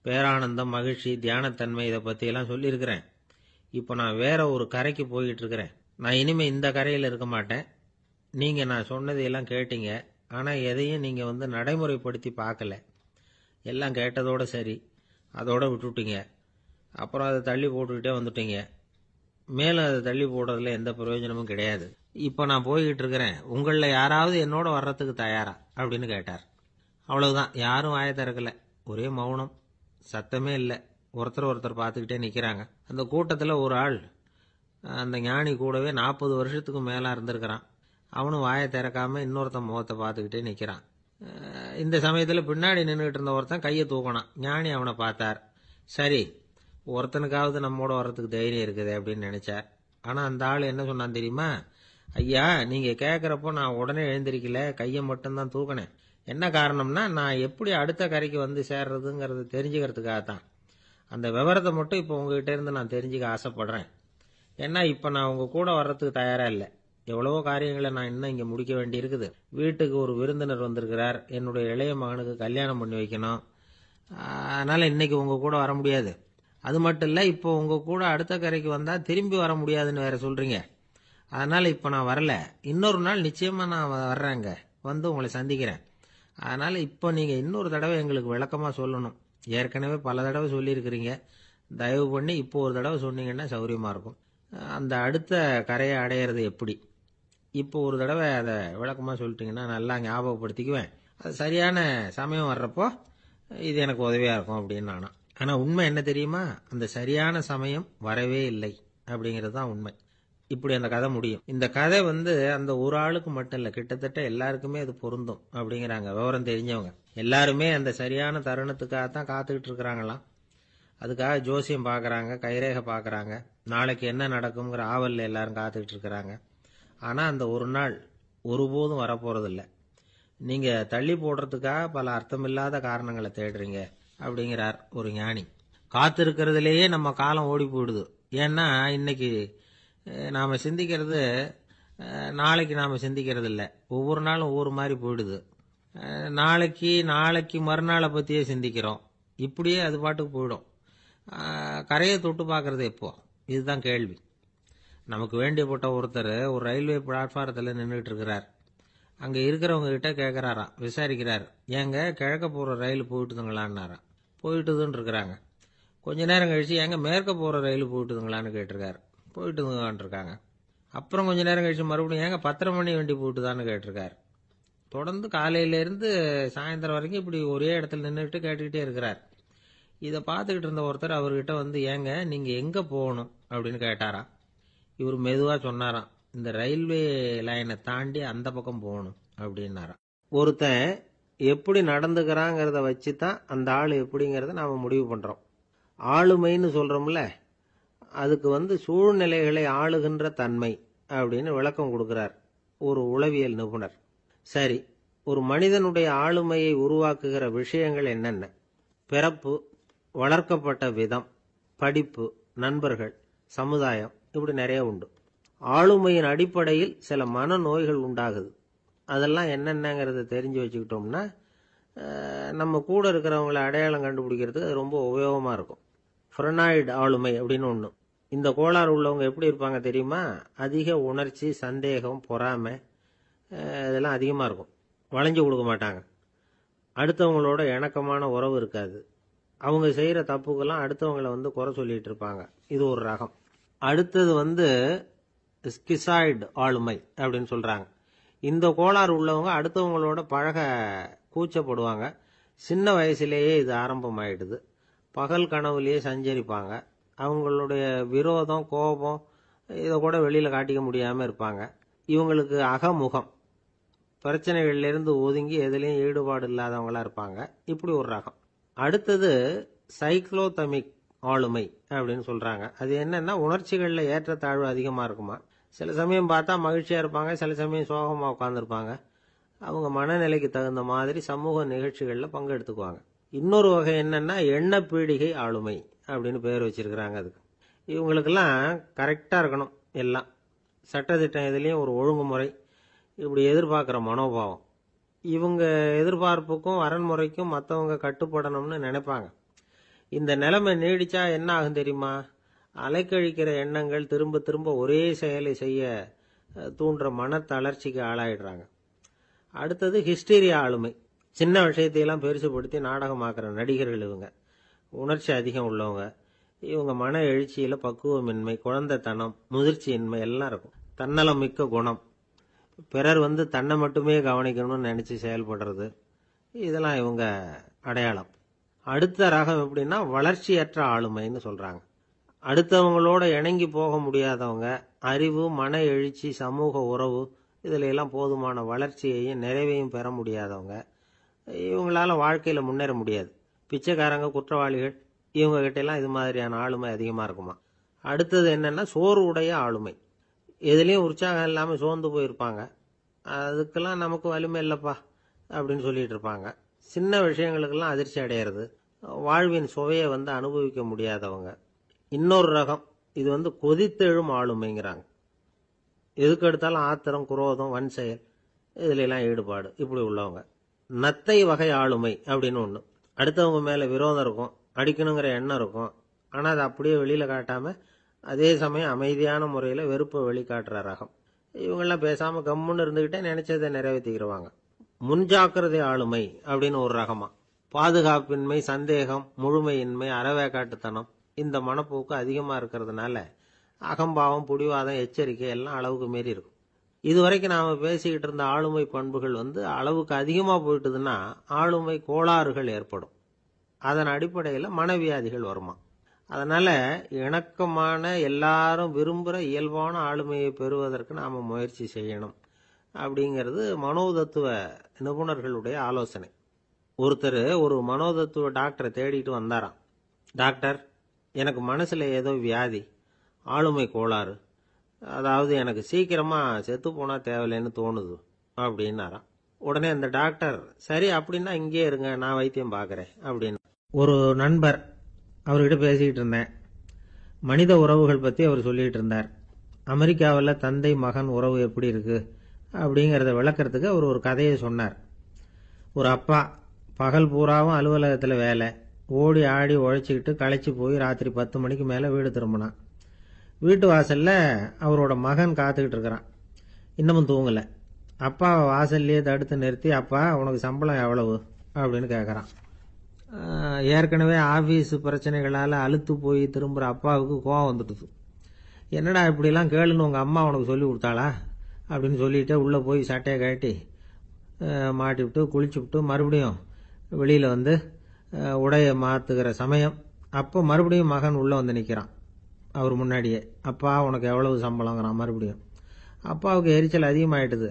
பேரானந்தம், மகிழ்ச்சி, தியானத்தன்மை, இதை பற்றியெல்லாம் சொல்லியிருக்கிறேன். இப்போ நான் வேற ஒரு கரைக்கு போய்கிட்டு இருக்கிறேன். நான் இனிமே இந்த கரையில் இருக்க மாட்டேன். நீங்க நான் சொன்னதையெல்லாம் கேட்டீங்க. ஆனா எதையும் நீங்க நடைமுறைப்படுத்தி பார்க்கல. எல்லாம் கேட்டதோட சரி, அதோட விட்டுட்டீங்க. அப்புறம் அதை தள்ளி போட்டுக்கிட்டே வந்துட்டீங்க. மேலும் அதை தள்ளி போடுறதுல எந்த பிரயோஜனமும் கிடையாது. இப்போ நான் போய்கிட்டு இருக்கிறேன். உங்களில் யாராவது என்னோட வர்றதுக்கு தயாரா அப்படின்னு கேட்டார். அவ்வளவுதான். யாரும் வாயை திறக்கல. ஒரே மௌனம், சத்தமே இல்லை. ஒருத்தர் பார்த்துக்கிட்டே நிற்கிறாங்க. அந்த கூட்டத்தில் ஒரு ஆள் அந்த ஞானி கூடவே 40 வருஷத்துக்கு மேலே இருந்திருக்கிறான். அவனும் வாயை திறக்காம இன்னொருத்தன் முகத்தை பார்த்துக்கிட்டே நிற்கிறான். இந்த சமயத்தில் பின்னாடி நின்றுட்டு இருந்த ஒருத்தன் கையை தூக்கினான். ஞானி அவனை பார்த்தார். சரி, ஒருத்தனுக்காவது நம்மோட வர்றதுக்கு தைரியம் இருக்குது அப்படின்னு நினைச்சார். ஆனால் அந்த ஆள் என்ன சொன்னான் தெரியுமா? ஐயா, நீங்கள் கேட்குறப்போ நான் உடனே எழுந்திருக்கல, கையை மட்டும்தான் தூக்கினேன். என்ன காரணம்னா, நான் எப்படி அடுத்த கரைக்கு வந்து சேர்றதுங்கிறது தெரிஞ்சுக்கிறதுக்காகத்தான். அந்த விவரத்தை மட்டும் இப்போ உங்ககிட்ட இருந்து நான் தெரிஞ்சுக்க ஆசைப்படுறேன். ஏன்னா இப்போ நான் உங்கள் கூட வர்றதுக்கு தயாராக இல்லை. எவ்வளவோ காரியங்களை நான் இன்னும் இங்கே முடிக்க வேண்டி இருக்குது. வீட்டுக்கு ஒரு விருந்தினர் வந்திருக்கிறார். என்னுடைய இளைய மகனுக்கு கல்யாணம் பண்ணி வைக்கணும். அதனால் இன்னைக்கு உங்கள் கூட வர முடியாது. அது மட்டும் இல்லை, இப்போ உங்கள் கூட அடுத்த கரைக்கு வந்தால் திரும்பி வர முடியாதுன்னு வேற சொல்கிறீங்க. அதனால் இப்போ நான் வரல. இன்னொரு நாள் நிச்சயமாக நான் வர்றேங்க, வந்து உங்களை சந்திக்கிறேன். அதனால் இப்போ நீங்கள் இன்னொரு தடவை எங்களுக்கு விளக்கமாக சொல்லணும். ஏற்கனவே பல தடவை சொல்லியிருக்கிறீங்க. தயவு பண்ணி இப்போ ஒரு தடவை சொன்னீங்கன்னா சௌகரியமாக இருக்கும். அந்த அடுத்த கரையை அடையிறது எப்படி? இப்போ ஒரு தடவை அதை விளக்கமாக சொல்லிட்டீங்கன்னா நல்லா ஞாபகப்படுத்திக்குவேன். அது சரியான சமயம் வர்றப்போ இது எனக்கு உதவியாக இருக்கும் அப்படின்னு நானா. ஆனால் உண்மை என்ன தெரியுமா? அந்த சரியான சமயம் வரவே இல்லை அப்படிங்கிறது தான் உண்மை. இப்படி அந்த கதை முடியும். இந்த கதை அந்த ஒரு ஆளுக்கு மட்டும் இல்லை, கிட்டத்தட்ட எல்லாருக்குமே அது பொருந்தும் அப்படிங்கிறாங்க விவரம் தெரிஞ்சவங்க. எல்லாருமே அந்த சரியான தருணத்துக்காகத்தான் காத்துக்கிட்டு இருக்கிறாங்களாம். அதுக்காக ஜோசியம் பார்க்குறாங்க, கைரேகை பார்க்குறாங்க. நாளைக்கு என்ன நடக்குங்கிற ஆவலில் எல்லாரும் காத்துக்கிட்டு இருக்கிறாங்க. ஆனால் அந்த ஒரு நாள் ஒருபோதும் வரப்போகிறதில்ல. நீங்கள் தள்ளி போடுறதுக்காக பல அர்த்தமில்லாத காரணங்களை தேடுறீங்க அப்படிங்கிறார் ஒரு ஞானி. காத்திருக்கிறதுலேயே நம்ம காலம் ஓடி போயிடுது. ஏன்னா இன்னைக்கு நாம் சிந்திக்கிறது நாளைக்கு நாம் சிந்திக்கிறது இல்லை. ஒவ்வொரு நாளும் ஒவ்வொரு மாதிரி போயிடுது. நாளைக்கு மறுநாளை பற்றியே சிந்திக்கிறோம். இப்படியே அது பாட்டுக்கு போயிடும். கரையை தொட்டு பார்க்கறது எப்போ? இதுதான் கேள்வி. நமக்கு வேண்டியப்பட்ட ஒருத்தர் ஒரு ரயில்வே பிளாட்ஃபாரத்தில் நின்றுட்டு இருக்கிறார். அங்கே இருக்கிறவங்க கிட்ட கேட்குறாராம், விசாரிக்கிறார். ஏங்க கிழக்க போகிற ரயில் போயிட்டுதுங்களான்னாராம். போயிட்டுதுன்னு இருக்கிறாங்க. கொஞ்ச நேரம் கழிச்சு, ஏங்க மேற்க போகிற ரயில் போயிட்டுதுங்களான்னு கேட்டிருக்காரு. போயிட்டுதுங்களான் இருக்காங்க. அப்புறம் கொஞ்ச நேரம் கழிச்சு மறுபடியும், ஏங்க 10:30 மணி வண்டி போயிட்டுதான்னு கேட்டிருக்காரு. தொடர்ந்து காலையிலேருந்து சாயந்தரம் வரைக்கும் இப்படி ஒரே இடத்துல நின்றுட்டு கேட்டுக்கிட்டே இருக்கிறார். இதை பார்த்துக்கிட்டு இருந்த ஒருத்தர் அவர்கிட்ட ஏங்க நீங்கள் எங்கே போகணும் அப்படின்னு கேட்டாராம். இவர் மெதுவாக சொன்னாராம், இந்த ரயில்வே லைனை தாண்டி அந்த பக்கம் போகணும் அப்படின்னாராம். ஒருத்தன் எப்படி நடந்துக்கிறாங்கிறத வச்சு தான் அந்த ஆள் எப்படிங்கிறத நாம் முடிவு பண்ணுறோம். ஆளுமைன்னு சொல்கிறோம்ல, அதுக்கு சூழ்நிலைகளை ஆளுகின்ற தன்மை அப்படின்னு விளக்கம் கொடுக்கிறார் ஒரு உளவியல் நிபுணர். சரி, ஒரு மனிதனுடைய ஆளுமையை உருவாக்குகிற விஷயங்கள் என்னென்ன? பிறப்பு, வளர்க்கப்பட்ட விதம், படிப்பு, நண்பர்கள், சமுதாயம், இப்படி நிறைய உண்டு. ஆளுமையின் அடிப்படையில் சில மனநோய்கள் உண்டாகுது. அதெல்லாம் என்னென்னங்கிறத தெரிஞ்சு வச்சுக்கிட்டோம்னா நம்ம கூட இருக்கிறவங்களை அடையாளம் கண்டுபிடிக்கிறதுக்கு அது ரொம்ப உபயோகமாக இருக்கும். ஃப்ரெனாய்டு ஆளுமை அப்படின்னு ஒன்று. இந்த கோளாறு உள்ளவங்க எப்படி இருப்பாங்க தெரியுமா? அதிக உணர்ச்சி, சந்தேகம், பொறாமை இதெல்லாம் அதிகமாக இருக்கும். வளைஞ்சு கொடுக்க மாட்டாங்க. அடுத்தவங்களோட இணக்கமான உறவு இருக்காது. அவங்க செய்கிற தப்புக்கெல்லாம் அடுத்தவங்களை குறை சொல்லிட்டு இருப்பாங்க. இது ஒரு ரகம். அடுத்தது ஸ்கிசாய்டு ஆளுமை அப்படின்னு சொல்கிறாங்க. இந்த கோளாறு உள்ளவங்க அடுத்தவங்களோட பழக கூச்சப்படுவாங்க. சின்ன வயசுலேயே இது ஆரம்பமாயிடுது. பகல் கனவுலேயே சஞ்சரிப்பாங்க. அவங்களுடைய விரோதம், கோபம் இதை கூட வெளியில் காட்டிக்க முடியாமல் இருப்பாங்க. இவங்களுக்கு அகமுகம், பிரச்சனைகள்லேருந்து ஒதுங்கி எதுலேயும் ஈடுபாடு இல்லாதவங்களா இருப்பாங்க. இப்படி ஒரு ரகம். அடுத்தது சைக்ளோதமிக் ஆளுமை அப்படின்னு சொல்கிறாங்க. அது என்னன்னா, உணர்ச்சிகளில் ஏற்றத்தாழ்வு அதிகமாக இருக்குமா. சில சமயம் பார்த்தா மகிழ்ச்சியாக இருப்பாங்க, சில சமயம் சோகமாக உட்காந்துருப்பாங்க. அவங்க மனநிலைக்கு தகுந்த மாதிரி சமூக நிகழ்ச்சிகளில் பங்கெடுத்துக்குவாங்க. இன்னொரு வகை என்னன்னா, எண்ண பீடிகை ஆளுமை அப்படின்னு பேர் வச்சிருக்கிறாங்க. அதுக்கு இவங்களுக்கெல்லாம் கரெக்டாக இருக்கணும். எல்லாம் சட்டத்திட்டம், இதுலேயும் ஒரு ஒழுங்குமுறை, இப்படி எதிர்பார்க்குற மனோபாவம். இவங்க எதிர்பார்ப்புக்கும் வரன்முறைக்கும் மற்றவங்க கட்டுப்படணும்னு நினைப்பாங்க. இந்த நிலைமை நீடிச்சா என்ன ஆகும் தெரியுமா? அலைக்கழிக்கிற எண்ணங்கள் திரும்ப திரும்ப ஒரே செயலை செய்ய தூண்டுற மன தளர்ச்சிக்கு ஆளாயிடுறாங்க. அடுத்தது ஹிஸ்டீரியா ஆளுமை. சின்ன விஷயத்தையெல்லாம் பெருசுபடுத்தி நாடகமாக்குற நடிகர்கள் இவங்க. உணர்ச்சி அதிகம் உள்ளவங்க. இவங்க மன எழுச்சியில பக்குவமின்மை, குழந்தைத்தனம், முதிர்ச்சியின்மை எல்லாம் இருக்கும். தன்னலம் மிக்க குணம். பிறர் தன்னை மட்டுமே கவனிக்கணும்னு நினைச்சு செயல்படுறது, இதெல்லாம் இவங்க அடையாளம். அடுத்த ரகம் எப்படின்னா வளர்ச்சியற்ற ஆளுமைன்னு சொல்றாங்க. அடுத்தவங்களோட இணங்கி போக முடியாதவங்க, அறிவு, மன எழுச்சி, சமூக உறவு இதுல எல்லாம் போதுமான வளர்ச்சியையும் நிறைவையும் பெற முடியாதவங்க. இவங்களால வாழ்க்கையில முன்னேற முடியாது. பிச்சைக்காரங்க, குற்றவாளிகள் இவங்க கிட்ட எல்லாம் இது மாதிரியான ஆளுமை அதிகமா இருக்குமா. அடுத்தது என்னன்னா சோர்வு உடைய ஆளுமை. எதுலயும் உற்சாகம் இல்லாம சோர்ந்து போயிருப்பாங்க. அதுக்கெல்லாம் நமக்கு வலிமை இல்லப்பா அப்படின்னு சொல்லிட்டு இருப்பாங்க. சின்ன விஷயங்களுக்கெல்லாம் அதிர்ச்சி அடையிறது, வாழ்வின் சுவையை அனுபவிக்க முடியாதவங்க. இன்னொரு ரகம் இது கொதித்தெழும் ஆளுமைங்கிறாங்க. எதுக்கு எடுத்தாலும் ஆத்திரம், குரோதம், வன் செயல் இதுல எல்லாம் ஈடுபாடு இப்படி உள்ளவங்க. நத்தை வகை ஆளுமை அப்படின்னு ஒண்ணு. அடுத்தவங்க மேல விரோதம் இருக்கும், அடிக்கணுங்கிற எண்ணம் இருக்கும். ஆனா அதை அப்படியே வெளியில காட்டாம அதே சமயம் அமைதியான முறையில வெறுப்பை வெளிக்காட்டுற ரகம். இவங்கெல்லாம் பேசாம கம்முன்னு இருந்துகிட்டே நினைச்சதை நிறைவேற்றிக்கிறவாங்க. முன்ஜாக்கிரதை ஆளுமை அப்படின்னு ஒரு ரகமா. பாதுகாப்பின்மை, சந்தேகம், முழுமையின்மை, அறவேக்காட்டுத்தனம் இந்த மனப்போக்கு அதிகமா இருக்கிறதுனால அகம்பாவம், புடிவாதம், எச்சரிக்கை எல்லாம் அளவுக்கு மீறி இருக்கும். இதுவரைக்கும் நாம பேசிக்கிட்டு இருந்த ஆளுமை பண்புகள் அளவுக்கு அதிகமா போயிட்டுதுன்னா ஆளுமை கோளாறுகள் ஏற்படும். அதன் அடிப்படையில் மனவியாதிகள் வருமா. அதனால இணக்கமான, எல்லாரும் விரும்புகிற இயல்பான ஆளுமையை பெறுவதற்கு நாம முயற்சி செய்யணும் அப்படிங்கிறது மனோதத்துவ நிபுணர்களுடைய ஆலோசனை. ஒருத்தர் ஒரு மனோதத்துவ டாக்டரை தேடிட்டு வந்தாராம். டாக்டர், எனக்கு மனசுல ஏதோ வியாதி, ஆளுமை கோளாறு, அதாவது எனக்கு சீக்கிரமா செத்து போனா தேவையில்லைன்னு தோணுது அப்படின்னாராம். உடனே அந்த டாக்டர், சரி அப்படின்னா இங்கே இருங்க, நான் வைத்தியம் பார்க்கறேன் அப்படின்னு. ஒரு நண்பர் அவர்கிட்ட பேசிக்கிட்டு இருந்தேன். மனித உறவுகள் பத்தி அவர் சொல்லிட்டு இருந்தார். அமெரிக்காவில் தந்தை மகன் உறவு எப்படி இருக்கு அப்படிங்கறத விளக்கறதுக்கு அவர் ஒரு கதையை சொன்னார். ஒரு அப்பா பகல் பூராவும் அலுவலகத்தில் வேலை, ஓடி ஆடி உழைச்சிக்கிட்டு களைச்சி போய் ராத்திரி 10 மணிக்கு மேல வீடு திரும்பினான். வீட்டு வாசல்ல அவரோட மகன் காத்துக்கிட்டு இருக்கிறான். இன்னமும் தூங்கல. அப்பா வாசல்லையே தடுத்து நிறுத்தி, அப்பா உனக்கு சம்பளம் எவ்வளவு அப்படின்னு கேட்கறான். ஏற்கனவே ஆபீஸ் பிரச்சனைகளால அலுத்து போய் திரும்புற அப்பாவுக்கு கோவம் வந்துடுது. என்னடா இப்படிலாம் கேளுன்னு உங்க அம்மா உனக்கு சொல்லி கொடுத்தாளா அப்படின்னு சொல்லிட்டு உள்ள போய் சட்டையை கட்டி மாட்டி விட்டு குளிச்சு விட்டு மறுபடியும் வெளியில உடைய மாத்துகிற சமயம் அப்போ மறுபடியும் மகன் உள்ள நிக்கிறான் அவர் முன்னாடியே. அப்பா உனக்கு எவ்வளவு சம்பளங்கிறான் மறுபடியும். அப்பாவுக்கு எரிச்சல் அதிகமாயிட்டுது.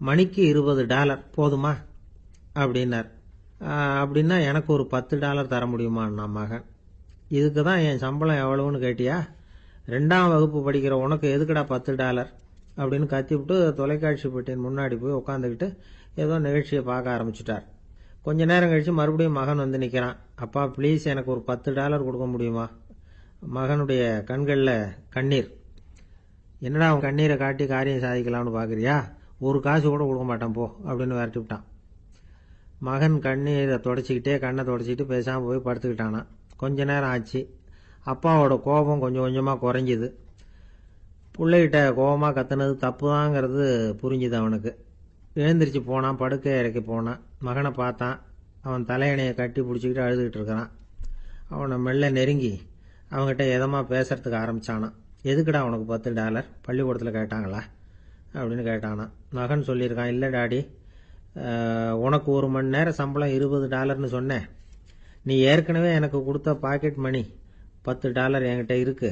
மணிக்கு $20 போதுமா அப்படின்னார். அப்படின்னா எனக்கு ஒரு $10 தர முடியுமான்னா மகன். இதுக்கு தான் என் சம்பளம் எவ்வளவுன்னு கேட்டியா? 2ஆம் வகுப்பு படிக்கிற உனக்கு எதுக்குடா $10 அப்படின்னு கத்திவிட்டு தொலைக்காட்சி பெட்டியின் முன்னாடி போய் உட்காந்துக்கிட்டு ஏதோ நிகழ்ச்சியை பார்க்க ஆரம்பிச்சுட்டார். கொஞ்ச நேரம் கழிச்சு மறுபடியும் மகன் நிக்கிறான். அப்பா ப்ளீஸ் எனக்கு ஒரு $10 கொடுக்க முடியுமா? மகனுடைய கண்களில் கண்ணீர். என்னடா அவன் கண்ணீரை காட்டி காரியம் சாதிக்கலாம்னு பாக்குறியா? ஒரு காசு கூட கொடுக்க மாட்டான் போ அப்படின்னு விரட்டி விட்டான். மகன் கண்ணீரை தொடச்சிக்கிட்டே கண்ணை தொடச்சிக்கிட்டு பேசாம போய் படுத்துக்கிட்டானா. கொஞ்ச நேரம் ஆச்சு. அப்பாவோட கோபம் கொஞ்சம் கொஞ்சமா குறைஞ்சுது. பிள்ளைகிட்ட கோபமா கத்துனது தப்புதாங்கிறது புரிஞ்சுது அவனுக்கு. எழுந்திரிச்சு போனான், படுக்கை இறக்கி போனான். மகனை பார்த்தான். அவன் தலையணையை கட்டி பிடிச்சிக்கிட்டு அழுதுகிட்டு இருக்கிறான். அவனை மெல்ல நெருங்கி அவங்ககிட்ட எதமா பேசுறதுக்கு ஆரம்பிச்சானான். எதுக்குடா உனக்கு $10 பள்ளிக்கூடத்தில் கேட்டாங்களா அப்படின்னு கேட்டானா. மகன் சொல்லியிருக்கான், இல்லை டாடி, உனக்கு 1 மணி நேரம் சம்பளம் $20ன்னு சொன்னேன். நீ ஏற்கனவே எனக்கு கொடுத்த பாக்கெட் மணி $10 என்கிட்ட இருக்கு.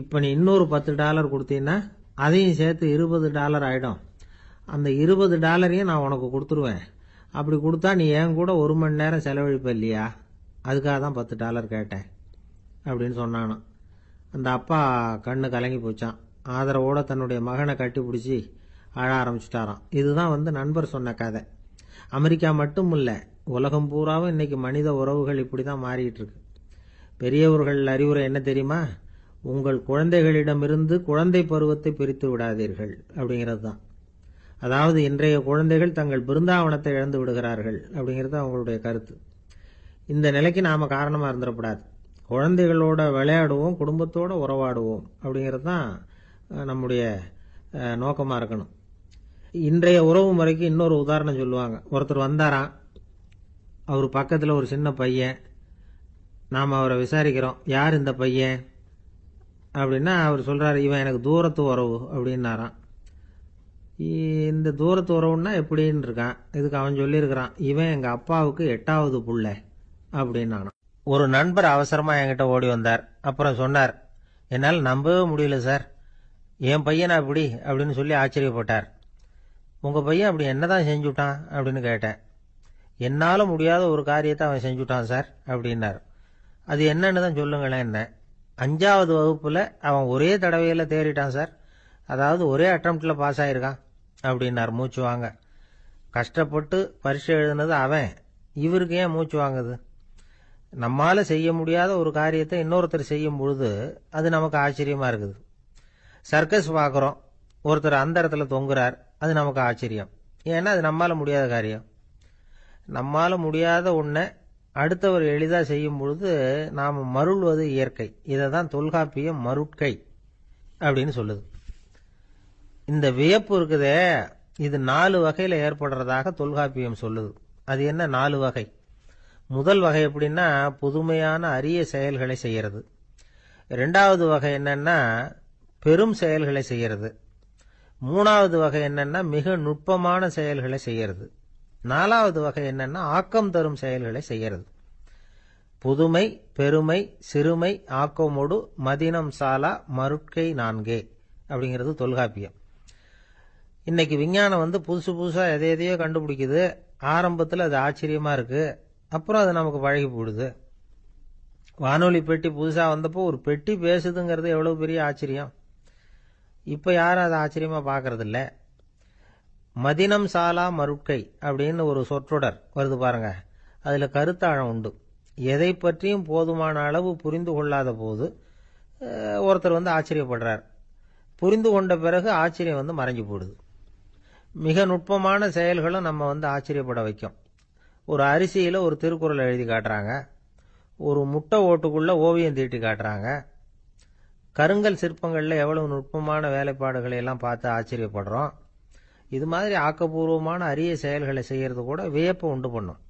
இப்ப நீ இன்னொரு $10 கொடுத்தீங்கன்னா அதையும் சேர்த்து $20 ஆயிடும். அந்த $20 நான் உனக்கு கொடுத்துருவேன். அப்படி கொடுத்தா நீ என் கூட 1 மணி நேரம் செலவழிப்ப இல்லையா? அதுக்காக தான் $10 கேட்டேன் அப்படின்னு சொன்னானோ. அந்த அப்பா கண்ணு கலங்கி போச்சான். ஆதரவோட தன்னுடைய மகனை கட்டி பிடிச்சி அழ ஆரம்பிச்சுட்டாராம். இதுதான் நண்பர் சொன்ன கதை. அமெரிக்கா மட்டும் இல்ல, உலகம் பூராவும் இன்னைக்கு மனித உறவுகள் இப்படிதான் மாறிட்டு இருக்கு. பெரியவர்கள் அறிவுரை என்ன தெரியுமா? உங்கள் குழந்தைகளிடமிருந்து குழந்தை பருவத்தை பிரித்து விடாதீர்கள் அப்படிங்கிறது தான். அதாவது இன்றைய குழந்தைகள் தங்கள் பிருந்தாவனத்தை இழந்து விடுகிறார்கள் அப்படிங்கிறது அவங்களுடைய கருத்து. இந்த நிலைக்கு நாம காரணமா இருந்துடக்கூடாது. குழந்தைகளோட விளையாடுவோம், குடும்பத்தோட உறவாடுவோம் அப்படிங்கிறது தான் நம்முடைய நோக்கமாக இருக்கணும். இன்றைய உறவு முறைக்கு இன்னொரு உதாரணம் சொல்லுவாங்க. ஒருத்தர் வந்தாராம், அவர் பக்கத்தில் ஒரு சின்ன பையன். நாம் அவரை விசாரிக்கிறோம், யார் இந்த பையன் அப்படின்னா அவர் சொல்கிறார், இவன் எனக்கு தூரத்து உறவு அப்படின்னாராம். இந்த தூரத்து உறவுன்னா எப்படின்னு இருக்கான். இதுக்கு அவன் சொல்லியிருக்கிறான், இவன் எங்கள் அப்பாவுக்கு 8வது புள்ள அப்படின்னானான். ஒரு நண்பர் அவசரமாக என்கிட்ட ஓடி வந்தார். அப்புறம் சொன்னார், என்னால் நம்பவே முடியல சார், என் பையனா அப்படி அப்படின்னு சொல்லி ஆச்சரியப்பட்டார். உங்கள் பையன் அப்படி என்னதான் செஞ்சுட்டான் அப்படின்னு கேட்டேன். என்னால் முடியாத ஒரு காரியத்தை அவன் செஞ்சுட்டான் சார் அப்படின்னார். அது என்னன்னு தான் சொல்லுங்களேன். என்ன 5வது வகுப்பில் அவன் ஒரே தடவையில் தேறிட்டான் சார், அதாவது ஒரே அட்டம்ப்டில் பாஸ் ஆகிருக்கான் அப்படின்னார் மூச்சு வாங்க. கஷ்டப்பட்டு பரீட்சை எழுதுனது அவன், இவருக்கு ஏன் மூச்சு வாங்குது? நம்மால் செய்ய முடியாத ஒரு காரியத்தை இன்னொருத்தர் செய்யும் பொழுது அது நமக்கு ஆச்சரியமாக இருக்குது. சர்க்கஸ் பார்க்குறோம், ஒருத்தர் அந்த இடத்துல தொங்குறார், அது நமக்கு ஆச்சரியம். ஏன்னா அது நம்மால் முடியாத காரியம். நம்மால் முடியாத ஒன்றை அடுத்தவர் எளிதாக செய்யும் பொழுது நாம் மருள்வது இயற்கை. இதை தான் தொல்காப்பியம் மருட்கை அப்படின்னு சொல்லுது. இந்த வியப்பு இருக்குதே, இது 4 வகையில் ஏற்படுறதாக தொல்காப்பியம் சொல்லுது. அது என்ன 4 வகை? முதல் வகை எப்படின்னா, புதுமையான அரிய செயல்களை செய்யறது. 2வது வகை என்னன்னா, பெரும் செயல்களை செய்யறது. 3வது வகை என்னன்னா, மிக நுட்பமான செயல்களை செய்யறது. 4வது வகை என்னன்னா, ஆக்கம் தரும் செயல்களை செய்யறது. புதுமை, பெருமை, சிறுமை, ஆக்கமோடு மதினம் சாலா மருட்கை 4 அப்படிங்கிறது தொல்காப்பியம். இன்னைக்கு விஞ்ஞானம் புதுசு புதுசாக எதையோ கண்டுபிடிக்குது. ஆரம்பத்தில் அது ஆச்சரியமாக இருக்குது, அப்புறம் அது நமக்கு பழகி போடுது. வானொலி பெட்டி புதுசாக வந்தப்போ ஒரு பெட்டி பேசுதுங்கிறது எவ்வளோ பெரிய ஆச்சரியம். இப்போ யாரும் அதை ஆச்சரியமாக பார்க்கறதில்ல. மதினம் சாலா மருட்கை அப்படின்னு ஒரு சொற்றொடர் வருது பாருங்க, அதில் கருத்தாழம் உண்டு. எதை பற்றியும் போதுமான அளவு புரிந்து கொள்ளாத போது ஒருத்தர் ஆச்சரியப்படுறார். புரிந்து கொண்ட பிறகு ஆச்சரியம் மறைஞ்சு போடுது. மிக நுட்பமான செயல்களும் நம்ம ஆச்சரியப்பட வைக்கும். ஒரு அரிசியில் ஒரு திருக்குறள் எழுதி காட்டுறாங்க, ஒரு முட்டை ஓட்டுக்குள்ள ஓவியம் தீட்டி காட்டுறாங்க. கருங்கல் சிற்பங்களில் எவ்வளவு நுட்பமான வேலைப்பாடுகளை எல்லாம் பார்த்து ஆச்சரியப்படுறோம். இது மாதிரி ஆக்கப்பூர்வமான அரிய செயல்களை செய்யறது கூட வியப்பை உண்டு பண்ணும்.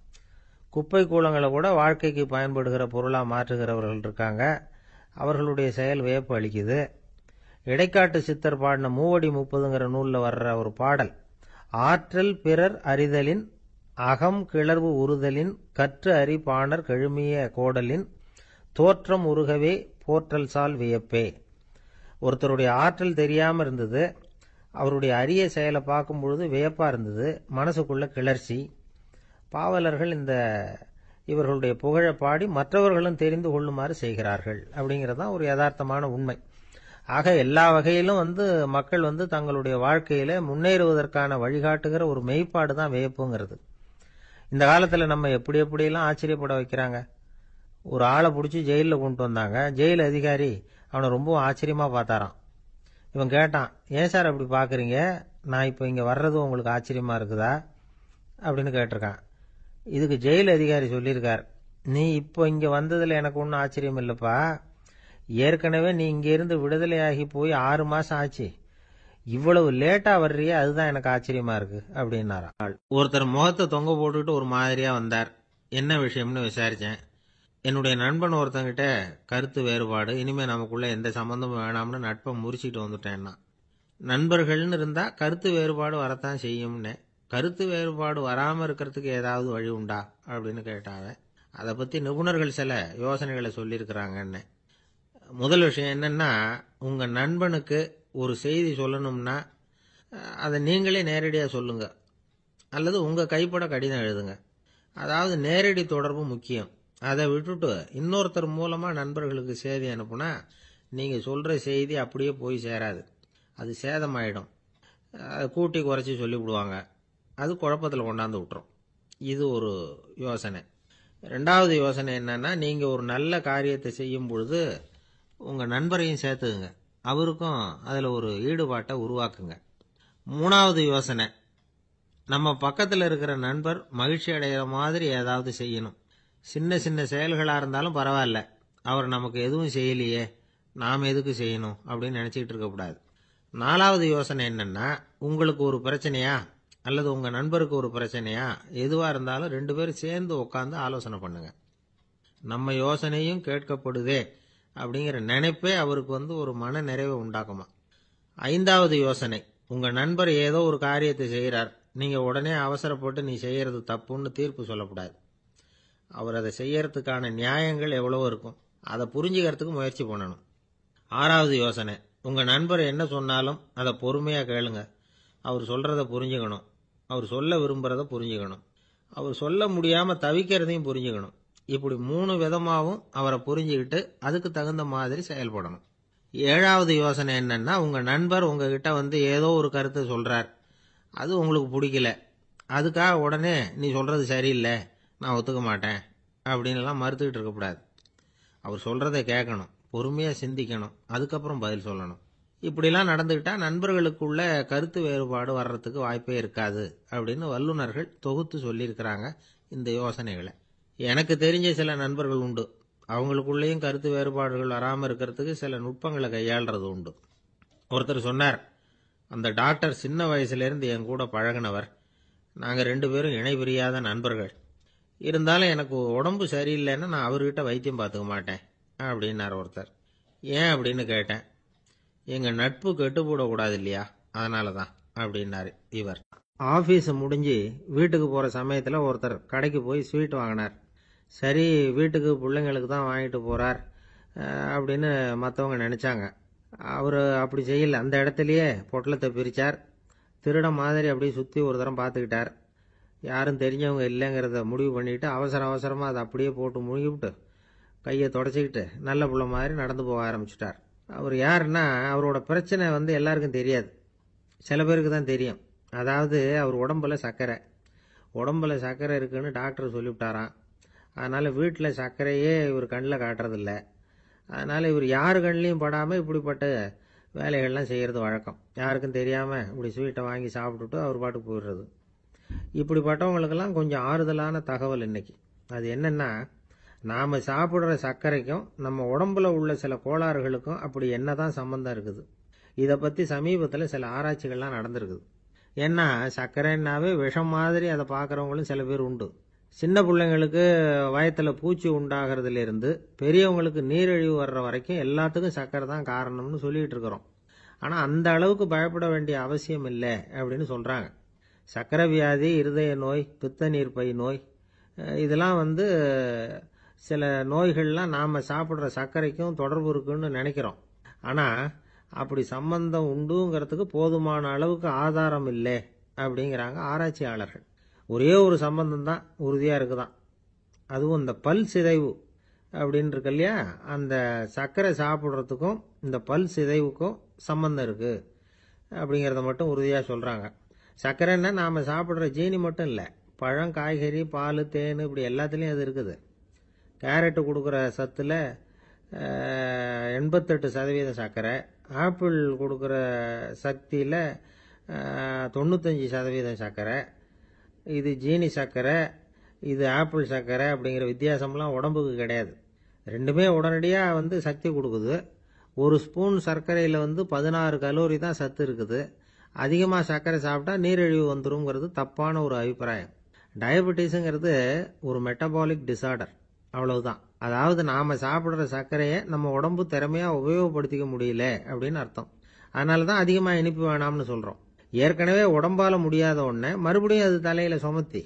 குப்பை கூலங்களை கூட வாழ்க்கைக்கு பயன்படுகிற பொருளாக மாற்றுகிறவர்கள் இருக்காங்க, அவர்களுடைய செயல் வியப்பு அளிக்குது. இடைக்காட்டு சித்தர் பாடின 30 நூலில் வர்ற ஒரு பாடல், ஆற்றல் பிறர் அறிதலின் அகம் கிளர்வு உறுதலின் கற்று அறி பாணர் கெழுமிய கோடலின் தோற்றம் உருகவே போற்றல் சால் வியப்பே. ஒருத்தருடைய ஆற்றல் தெரியாமல் இருந்தது, அவருடைய அரிய செயலை பார்க்கும் பொழுது வியப்பாக இருந்தது, மனசுக்குள்ள கிளர்ச்சி. பாவலர்கள் இவர்களுடைய புகழை பாடி மற்றவர்களும் தெரிந்து கொள்ளுமாறு செய்கிறார்கள் அப்படிங்கிறதான் ஒரு யதார்த்தமான உண்மை. ஆக எல்லா வகையிலும் மக்கள் தங்களுடைய வாழ்க்கையில முன்னேறுவதற்கான வழிகாட்டுகிற ஒரு மெய்ப்பாடு தான் வியப்புங்கிறது. இந்த காலத்தில் நம்ம எப்படியெல்லாம் ஆச்சரியப்பட வைக்கிறாங்க. ஒரு ஆளை பிடிச்சி ஜெயிலில் கொண்டு வந்தாங்க. ஜெயில் அதிகாரி அவனை ரொம்ப ஆச்சரியமாக பார்த்தாராம். இவன் கேட்டான், ஏன் சார் அப்படி பார்க்குறீங்க, நான் இப்போ இங்கே வர்றது உங்களுக்கு ஆச்சரியமாக இருக்குதா அப்படின்னு கேட்டிருக்கான். இதுக்கு ஜெயில் அதிகாரி சொல்லியிருக்கார், நீ இப்போ இங்கே வந்ததில் எனக்கு ஒன்றும் ஆச்சரியம் இல்லைப்பா, ஏற்கனவே நீ இங்கேருந்து விடுதலையாகி போய் 6 மாதம் ஆச்சு, இவ்வளவு லேட்டா வர்றியே அதுதான் எனக்கு ஆச்சரியமா இருக்கு அப்படின்னாராம். ஒருத்தர் முகத்தை தொங்க போட்டுக்கிட்டு ஒரு மாதிரியா வந்தார். என்ன விஷயம்னு விசாரிச்சேன். என்னுடைய நண்பன் ஒருத்தங்கிட்ட கருத்து வேறுபாடு, இனிமே நமக்குள்ள எந்த சம்பந்தமும் வேணாம்னு நட்பை முறிச்சிட்டு வந்துட்டேன்னா. நண்பர்கள்னு இருந்தா கருத்து வேறுபாடு வரத்தான் செய்யும்னு. கருத்து வேறுபாடு வராம இருக்கிறதுக்கு ஏதாவது வழி உண்டா அப்படின்னு கேட்டாங்க. அதை பத்தி நிபுணர்கள் சில யோசனைகளை சொல்லியிருக்கிறாங்கன்னு. முதல் விஷயம் என்னன்னா, உங்க நண்பனுக்கு ஒரு செய்தி சொல்லணும்னா அதை நீங்களே நேரடியாக சொல்லுங்க, அல்லது உங்க கைப்பட கடிதம் எழுதுங்க. அதாவது நேரடி தொடர்பு முக்கியம். அதை விட்டுட்டு இன்னொருத்தர் மூலமா நண்பர்களுக்கு செய்தி அனுப்புனா நீங்க சொல்ற செய்தி அப்படியே போய் சேராது, அது சேதமாயிடும். கூட்டி குறைச்சி சொல்லிவிடுவாங்க, அது குழப்பத்தில் கொண்டாந்து விட்டுரும். இது ஒரு யோசனை. 2வது யோசனை என்னன்னா, நீங்க ஒரு நல்ல காரியத்தை செய்யும் பொழுது உங்க நண்பரையும் சேர்த்துக்குங்க, அவருக்கும் அதில் ஒரு ஈடுபாட்டை உருவாக்குங்க. 3வது யோசனை, நம்ம பக்கத்தில் இருக்கிற நண்பர் மகிழ்ச்சி அடைகிற மாதிரி ஏதாவது செய்யணும். சின்ன சின்ன செயல்களாக இருந்தாலும் பரவாயில்ல, அவர் நமக்கு எதுவும் செய்யலையே, நாம் எதுக்கு செய்யணும் அப்படின்னு நினச்சிக்கிட்டு இருக்கக்கூடாது. 4வது யோசனை என்னன்னா, உங்களுக்கு ஒரு பிரச்சனையா அல்லது உங்கள் நண்பருக்கு ஒரு பிரச்சனையா, எதுவாக இருந்தாலும் 2 பேரும் சேர்ந்து உட்காந்து ஆலோசனை பண்ணுங்க. நம்ம யோசனையும் கேட்கப்படுதே அப்படிங்கிற நினைப்பே அவருக்கு ஒரு மன நிறைவை உண்டாக்குமா. 5வது யோசனை, உங்கள் நண்பர் ஏதோ ஒரு காரியத்தை செய்கிறார், நீங்கள் உடனே அவசரப்பட்டு நீ செய்கிறது தப்புன்னு தீர்ப்பு சொல்லக்கூடாது. அவர் அதை செய்யறதுக்கான நியாயங்கள் எவ்வளவோ இருக்கும், அதை புரிஞ்சுக்கிறதுக்கு முயற்சி பண்ணணும். 6வது யோசனை, உங்கள் நண்பர் என்ன சொன்னாலும் அதை பொறுமையாக கேளுங்க. அவர் சொல்கிறத புரிஞ்சுக்கணும், அவர் சொல்ல விரும்புகிறத புரிஞ்சுக்கணும், அவர் சொல்ல முடியாமல் தவிக்கிறதையும் புரிஞ்சுக்கணும். இப்படி 3 விதமாகவும் அவரை புரிஞ்சுக்கிட்டு அதுக்கு தகுந்த மாதிரி செயல்படணும். 7வது யோசனை என்னன்னா, உங்கள் நண்பர் உங்ககிட்ட ஏதோ ஒரு கருத்தை சொல்கிறார், அது உங்களுக்கு பிடிக்கல, அதுக்காக உடனே நீ சொல்கிறது சரியில்லை, நான் ஒத்துக்க மாட்டேன் அப்படின்லாம் மறுத்துக்கிட்டு இருக்கக்கூடாது. அவர் சொல்கிறத கேட்கணும், பொறுமையாக சிந்திக்கணும், அதுக்கப்புறம் பதில் சொல்லணும். இப்படிலாம் நடந்துக்கிட்டால் நண்பர்களுக்குள்ள கருத்து வேறுபாடு வர்றதுக்கு வாய்ப்பே இருக்காது அப்படின்னு வல்லுநர்கள் தொகுத்து சொல்லியிருக்கிறாங்க இந்த யோசனைகளை. எனக்கு தெரிஞ்ச சில நண்பர்கள் உண்டு, அவங்களுக்குள்ளேயும் கருத்து வேறுபாடுகள் வராமல் இருக்கிறதுக்கு சில நுட்பங்களை கையாளுறது உண்டு. ஒருத்தர் சொன்னார், அந்த டாக்டர் சின்ன வயசுலேருந்து என் கூட பழகினவர், நாங்கள் 2 பேரும் இணை பிரியாத நண்பர்கள், இருந்தாலும் எனக்கு உடம்பு சரியில்லைன்னா நான் அவர்கிட்ட வைத்தியம் பார்த்துக்க மாட்டேன் அப்படின்னார் ஒருத்தர். ஏன் அப்படின்னு கேட்டேன். எங்கள் நட்பு கெட்டு போடக்கூடாது இல்லையா, அதனால தான் அப்படின்னாரு இவர். ஆஃபீஸ் முடிஞ்சு வீட்டுக்கு போகிற சமயத்தில் ஒருத்தர் கடைக்கு போய் ஸ்வீட் வாங்கினார். சரி, வீட்டுக்கு பிள்ளைங்களுக்கு தான் வாங்கிட்டு போகிறார் அப்படின்னு மற்றவங்க நினச்சாங்க. அவர் அப்படி செய்யலை. அந்த இடத்துலையே பொட்டலத்தை பிரித்தார். திருட மாதிரி அப்படியே சுற்றி ஒரு தரம் பார்த்துக்கிட்டார். யாரும் தெரிஞ்சவங்க இல்லைங்கிறத முடிவு பண்ணிவிட்டு அவசரமாக அதை அப்படியே போட்டு முழுகிவிட்டு கையை தொடச்சிக்கிட்டு நல்ல பிள்ளை மாதிரி நடந்து போக ஆரம்பிச்சிட்டார். அவர் யாருன்னா, அவரோட பிரச்சனை எல்லாருக்கும் தெரியாது, சில பேருக்கு தான் தெரியும். அதாவது அவர் உடம்புல சர்க்கரை இருக்குன்னு டாக்டர் சொல்லிவிட்டாராம். அதனால் வீட்டில் சர்க்கரையே இவர் கண்ணில் காட்டுறதில்ல. அதனால் இவர் யார் கண்ணிலையும் படாமல் இப்படிப்பட்ட வேலைகள்லாம் செய்கிறது வழக்கம். யாருக்கும் தெரியாமல் இப்படி ஸ்வீட்டை வாங்கி சாப்பிட்டுட்டு அவர் பாட்டுக்கு போயிடுறது. இப்படிப்பட்டவங்களுக்கெல்லாம் கொஞ்சம் ஆறுதலான தகவல் இன்னைக்கு. அது என்னென்னா, நாம் சாப்பிட்ற சர்க்கரைக்கும் நம்ம உடம்புல உள்ள சில கோளாறுகளுக்கும் அப்படி என்ன தான் சம்மந்தம் இருக்குது. இதை பற்றி சமீபத்தில் சில ஆராய்ச்சிகள்லாம் நடந்திருக்குது. ஏன்னா சர்க்கரைன்னாவே விஷம் மாதிரி அதை பார்க்குறவங்களும் சில பேர் உண்டு. சின்ன பிள்ளைங்களுக்கு வயத்தில் பூச்சி உண்டாகிறதுலேருந்து பெரியவங்களுக்கு நீரிழிவு வர்ற வரைக்கும் எல்லாத்துக்கும் சர்க்கரை தான் காரணம்னு சொல்லிகிட்டு இருக்கிறோம். ஆனால் அந்த அளவுக்கு பயப்பட வேண்டிய அவசியம் இல்லை அப்படின்னு சொல்கிறாங்க. சர்க்கரை வியாதி, இருதய நோய், பித்த நீர்ப்பை நோய், இதெல்லாம் சில நோய்கள்லாம் நாம் சாப்பிட்ற சர்க்கரைக்கும் தொடர்பு இருக்குன்னு நினைக்கிறோம். ஆனால் அப்படி சம்பந்தம் உண்டுங்கிறதுக்கு போதுமான அளவுக்கு ஆதாரம் இல்லை அப்படிங்கிறாங்க ஆராய்ச்சியாளர்கள். ஒரே ஒரு சம்பந்தம் தான் உறுதியாக இருக்குதான். அதுவும் இந்த பல் சிதைவு அப்படின்னு இருக்கு இல்லையா, அந்த சர்க்கரை சாப்பிட்றதுக்கும் இந்த பல் சிதைவுக்கும் சம்பந்தம் இருக்குது அப்படிங்கிறத மட்டும் உறுதியாக சொல்கிறாங்க. சர்க்கரைன்னா நாம் சாப்பிட்ற ஜீனி மட்டும் இல்லை, பழம், காய்கறி, பால், தேன், இப்படி எல்லாத்துலேயும் அது இருக்குது. கேரட்டு கொடுக்குற சத்தில் 88% சர்க்கரை, ஆப்பிள் கொடுக்குற சக்தியில் 95% சர்க்கரை. இது ஜீனி சர்க்கரை, இது ஆப்பிள் சர்க்கரை அப்படிங்கிற வித்தியாசம்லாம் உடம்புக்கு கிடையாது. ரெண்டுமே உடனடியாக சக்தி கொடுக்குது. ஒரு ஸ்பூன் சர்க்கரையில் 16 கலோரி தான் சத்து இருக்குது. அதிகமாக சர்க்கரை சாப்பிட்டா நீரிழிவு வந்துருங்கிறது தப்பான ஒரு அபிப்பிராயம். டயபெட்டிஸுங்கிறது ஒரு மெட்டபாலிக் டிசார்டர், அவ்வளவுதான். அதாவது நாம் சாப்பிட்ற சர்க்கரையை நம்ம உடம்பு திறமையாக உபயோகப்படுத்திக்க முடியல அப்படின்னு அர்த்தம். அதனால தான் அதிகமாக இனிப்பு வேணாம்னு சொல்கிறோம். ஏற்கனவே உடம்பால் முடியாத ஒன்றை மறுபடியும் அது தலையில் சுமத்தி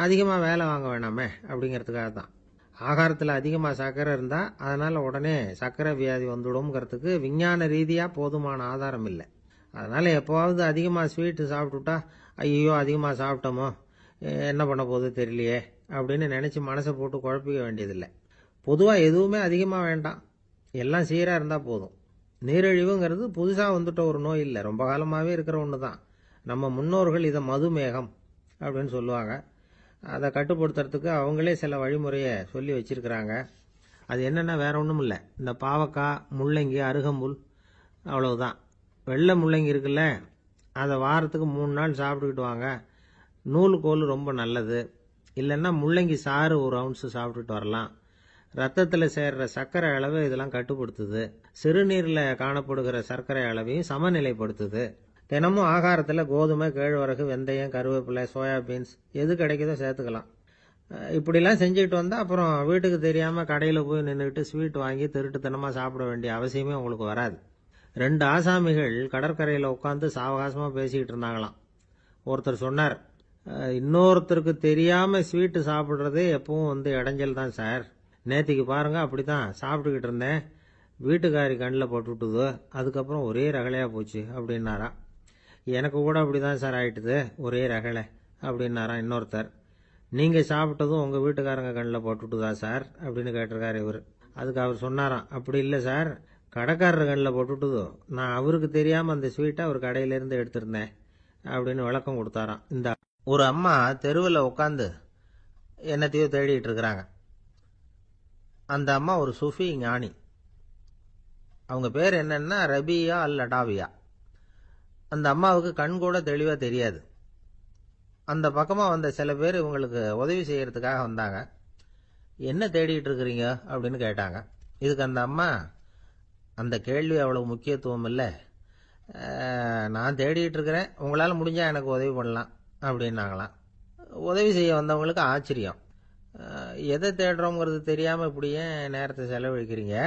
அதிகமாக வேலை வாங்க வேணாமே அப்படிங்கிறதுக்காக தான். ஆகாரத்தில் அதிகமாக சர்க்கரை இருந்தால் அதனால் உடனே சர்க்கரை வியாதி வந்துடும்ங்கிறதுக்கு விஞ்ஞான ரீதியாக போதுமான ஆதாரம் இல்லை. அதனால் எப்போவாவது அதிகமாக ஸ்வீட்டு சாப்பிட்டுட்டா, ஐயோ அதிகமாக சாப்பிட்டோமோ, என்ன பண்ண போகுது தெரியலையே அப்படின்னு நினச்சி மனசை போட்டு குழப்பிக்க வேண்டியதில்லை. பொதுவாக எதுவுமே அதிகமாக வேண்டாம், எல்லாம் சீராக இருந்தால் போதும். நீரிழிவுங்கிறது புதுசாக வந்துட்ட ஒரு நோய் இல்லை, ரொம்ப காலமாகவே இருக்கிற ஒன்று தான். நம்ம முன்னோர்கள் இதை மதுமேகம் அப்படின்னு சொல்லுவாங்க. அதை கட்டுப்படுத்துறதுக்கு அவங்களே சில வழிமுறையை சொல்லி வச்சிருக்கிறாங்க. அது என்னென்னா வேற ஒன்றும் இல்லை, இந்த பாவக்காய், முள்ளங்கி, அருகம்புல், அவ்வளவுதான். வெள்ளை முள்ளங்கி இருக்குல்ல, அதை வாரத்துக்கு 3 நாள் சாப்பிட்டுக்கிட்டு வாங்க. நூலுக்கோல் ரொம்ப நல்லது. இல்லைன்னா முள்ளங்கி சாறு 1 ounce சாப்பிட்டுட்டு வரலாம். ரத்தத்தில் சேர்ற சர்க்கரை அளவு இதெல்லாம் கட்டுப்படுத்துது. சிறுநீரில் காணப்படுகிற சர்க்கரை அளவையும் சமநிலைப்படுத்துது. தினமும் ஆகாரத்தில் கோதுமை, கேழ்வரகு, வெந்தயம், கருவேப்பிலை, சோயாபீன்ஸ் எது கிடைக்குதோ சேர்த்துக்கலாம். இப்படிலாம் செஞ்சுக்கிட்டு வந்தால் அப்புறம் வீட்டுக்கு தெரியாமல் கடையில் போய் நின்றுக்கிட்டு ஸ்வீட் வாங்கி திருட்டுத்தனமாக சாப்பிட வேண்டிய அவசியமே உங்களுக்கு வராது. 2 ஆசாமிகள் கடற்கரையில் உட்காந்து சாவகாசமாக பேசிக்கிட்டு இருந்தாங்களாம். ஒருத்தர் சொன்னார், இன்னொருத்தருக்கு தெரியாமல் ஸ்வீட்டு சாப்பிட்றதே எப்பவும் இடைஞ்சல் தான் சார். நேத்திக்கு பாருங்க, அப்படி தான் சாப்பிட்டுக்கிட்டு இருந்தேன், வீட்டுக்காரி கண்ணில் போட்டுவிட்டுதோ, அதுக்கப்புறம் ஒரே ரகலையாக போச்சு அப்படின்னாராம். எனக்கு கூட அப்படி தான் சார் ஆயிட்டுது, ஒரே ரகலை அப்படின்னாராம் இன்னொருத்தர். நீங்கள் சாப்பிட்டதும் உங்கள் வீட்டுக்காரங்க கண்ணில் போட்டுவிட்டுதா சார் அப்படின்னு கேட்டிருக்காரு இவர். அதுக்கு அவர் சொன்னாராம், அப்படி இல்லை சார், கடைக்காரர் கண்ணில் போட்டுவிட்டுதோ, நான் அவருக்கு தெரியாமல் அந்த ஸ்வீட்டை அவர் கடையிலேருந்து எடுத்திருந்தேன் அப்படின்னு விளக்கம் கொடுத்தாராம். இந்த ஒரு அம்மா தெருவில் உட்காந்து என்னத்தையோ தேடிட்டு இருக்கிறாங்க. அந்த அம்மா ஒரு சுஃபி ஞானி. அவங்க பேர் என்னன்னா ரபியா அல் அடாவியா. அந்த அம்மாவுக்கு கண் கூட தெளிவாக தெரியாது. அந்த பக்கமாக வந்த சில பேர் இவங்களுக்கு உதவி செய்யறதுக்காக வந்தாங்க. என்ன தேடிட்டு இருக்கிறீங்க அப்படின்னு கேட்டாங்க. இதுக்கு அந்த அம்மா, அந்த கேள்வி அவ்வளவு முக்கியத்துவம் இல்லை, நான் தேடிட்டு இருக்கிறேன், உங்களால் முடிஞ்சால் எனக்கு உதவி பண்ணலாம் அப்படின்னாங்களாம். உதவி செய்ய வந்தவங்களுக்கு ஆச்சரியம். எதை தேடுறோங்கிறது தெரியாமல் இப்படி ஏன் நேரத்தை செலவழிக்கிறீங்க,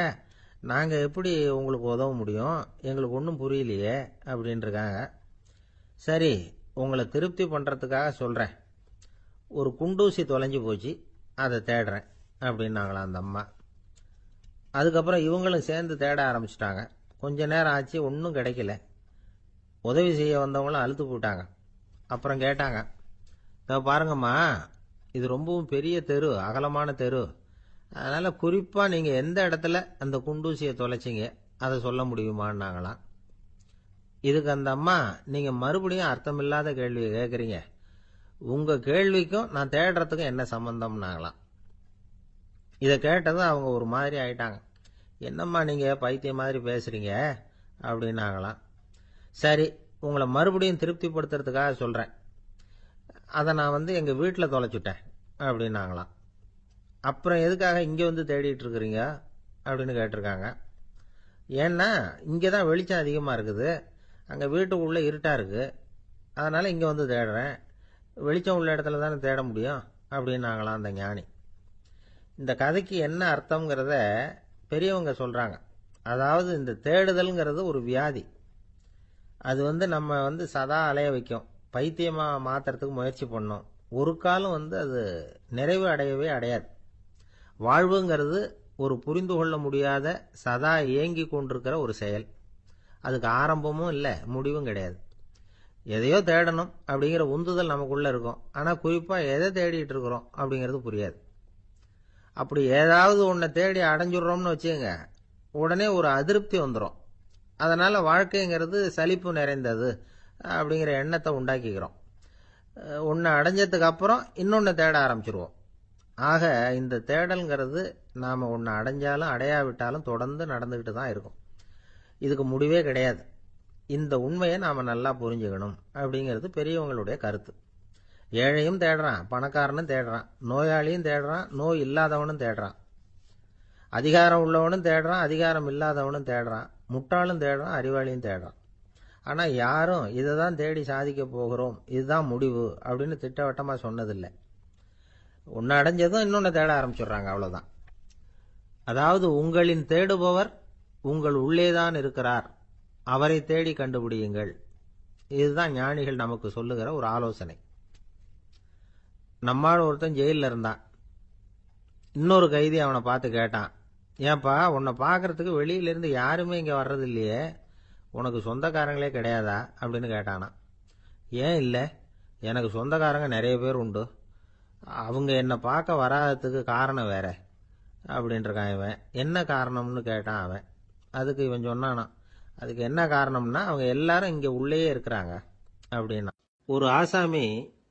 நாங்கள் எப்படி உங்களுக்கு உதவ முடியும், எங்களுக்கு ஒன்றும் புரியலையே அப்படின்ட்டுருக்காங்க. சரி, உங்களை திருப்தி பண்ணுறதுக்காக சொல்கிறேன், ஒரு குண்டூசி தொலைஞ்சு போச்சு, அதை தேடுறேன் அப்படின்னாங்களாம் அந்த அம்மா. அதுக்கப்புறம் இவங்களும் சேர்ந்து தேட ஆரம்பிச்சிட்டாங்க. கொஞ்ச நேரம் ஆச்சு, ஒன்றும் கிடைக்கல. உதவி செய்ய வந்தவங்களும் அழுத்து போட்டாங்க. அப்புறம் கேட்டாங்க, பாருங்கம்மா, இது ரொம்பவும் பெரிய தெரு, அகலமான தெரு, அதனால் குறிப்பாக நீங்கள் எந்த இடத்துல அந்த குண்டூசியை தொலைச்சிங்க அதை சொல்ல முடியுமான்னாங்களாம். இதுக்கு அந்த அம்மா, நீங்கள் மறுபடியும் அர்த்தமில்லாத கேள்வியை கேட்குறீங்க, உங்கள் கேள்விக்கும் நான் தேடுறதுக்கும் என்ன சம்பந்தம்னாங்களாம். இதை கேட்டதும் அவங்க ஒரு மாதிரி ஆயிட்டாங்க. என்னம்மா நீங்கள் பைத்தியம் மாதிரி பேசுகிறீங்க அப்படின்னாங்களாம். சரி, உங்களை மறுபடியும் திருப்திப்படுத்துறதுக்காக சொல்கிறேன், அதை நான் எங்கள் வீட்டில் தொலைச்சுட்டேன் அப்படின்னாங்களாம். அப்புறம் எதுக்காக இங்கே தேடிட்டு இருக்கிறீங்க அப்படின்னு கேட்டிருக்காங்க. ஏன்னா இங்கே தான் வெளிச்சம் அதிகமாக இருக்குது, அங்கே வீட்டுக்குள்ளே இருட்டாக இருக்குது, அதனால் இங்கே தேடுறேன், வெளிச்சம் உள்ள இடத்துல தானே தேட முடியும் அப்படின்னாங்களாம் அந்த ஞானி. இந்த கதைக்கு என்ன அர்த்தங்கிறத பெரியவங்க சொல்கிறாங்க. அதாவது இந்த தேடுதல்ங்கிறது ஒரு வியாதி. அது நம்ம சதா அலைய வைக்கும், பைத்தியமாக மாற்றுறதுக்கு முயற்சி பண்ணோம். ஒரு காலம் அது நிறைவு அடையவே அடையாது. வாழ்வுங்கிறது ஒரு புரிந்து கொள்ள முடியாத, சதா இயங்கி கொண்டிருக்கிற ஒரு செயல். அதுக்கு ஆரம்பமும் இல்லை, முடிவும் கிடையாது. எதையோ தேடணும் அப்படிங்கிற உந்துதல் நமக்குள்ளே இருக்கும், ஆனால் குறிப்பாக எதை தேடிட்டு இருக்கிறோம் அப்படிங்கிறது புரியாது. அப்படி ஏதாவது ஒன்றை தேடி அடைஞ்சிடுறோம்னு வச்சுக்கோங்க, உடனே ஒரு அதிருப்தி வந்துடும். அதனால் வாழ்க்கைங்கிறது சலிப்பு நிறைந்தது அப்படிங்கிற எண்ணத்தை உண்டாக்கிக்கிறோம். ஒன்று அடைஞ்சதுக்கு அப்புறம் இன்னொன்று தேட ஆரம்பிச்சிருவோம். ஆக இந்த தேடல்ங்கிறது நாம் ஒன்று அடைஞ்சாலும் அடையாவிட்டாலும் தொடர்ந்து நடந்துக்கிட்டு தான் இருக்கும். இதுக்கு முடிவே கிடையாது. இந்த உண்மையை நாம் நல்லா புரிஞ்சுக்கணும் அப்படிங்கிறது பெரியவங்களுடைய கருத்து. ஏழையும் தேடுறான், பணக்காரனும் தேடுறான், நோயாளியும் தேடுறான், நோய் இல்லாதவனும் தேடுறான், அதிகாரம் உள்ளவனும் தேடுறான், அதிகாரம் இல்லாதவனும் தேடுறான், முட்டாளும் தேடுறான், அறிவாளியும் தேடுறான். ஆனால் யாரும் இதை தான் தேடி சாதிக்க போகிறோம், இதுதான் முடிவு அப்படின்னு திட்டவட்டமாக சொன்னதில்லை. ஒன்று அடைஞ்சதும் இன்னொன்று தேட ஆரம்பிச்சிடுறாங்க, அவ்வளோதான். அதாவது உங்களின் தேடுபவர் உங்கள் உள்ளேதான் இருக்கிறார், அவரை தேடி கண்டுபிடியுங்கள். இதுதான் ஞானிகள் நமக்கு சொல்லுகிற ஒரு ஆலோசனை. நம்மால் ஒருத்தன் ஜெயிலில் இருந்தான். இன்னொரு கைதி அவனை பார்த்து கேட்டான், ஏன்பா உன்னை பார்க்கறதுக்கு வெளியிலேருந்து யாருமே இங்கே வர்றது இல்லையே, உனக்கு சொந்தக்காரங்களே கிடையாதா அப்படின்னு கேட்டானா. ஏன் இல்லை, எனக்கு சொந்தக்காரங்க நிறைய பேர் உண்டு, அவங்க என்னை பார்க்க வராததுக்கு காரணம் வேற அப்படின்ட்டுருக்கான் இவன். என்ன காரணம்னு கேட்டான் அவன். அதுக்கு இவன் சொன்னானா, அதுக்கு என்ன காரணம்னா அவங்க எல்லாரும் இங்கே உள்ளேயே இருக்கிறாங்க அப்படின்னா. ஒரு ஆசாமி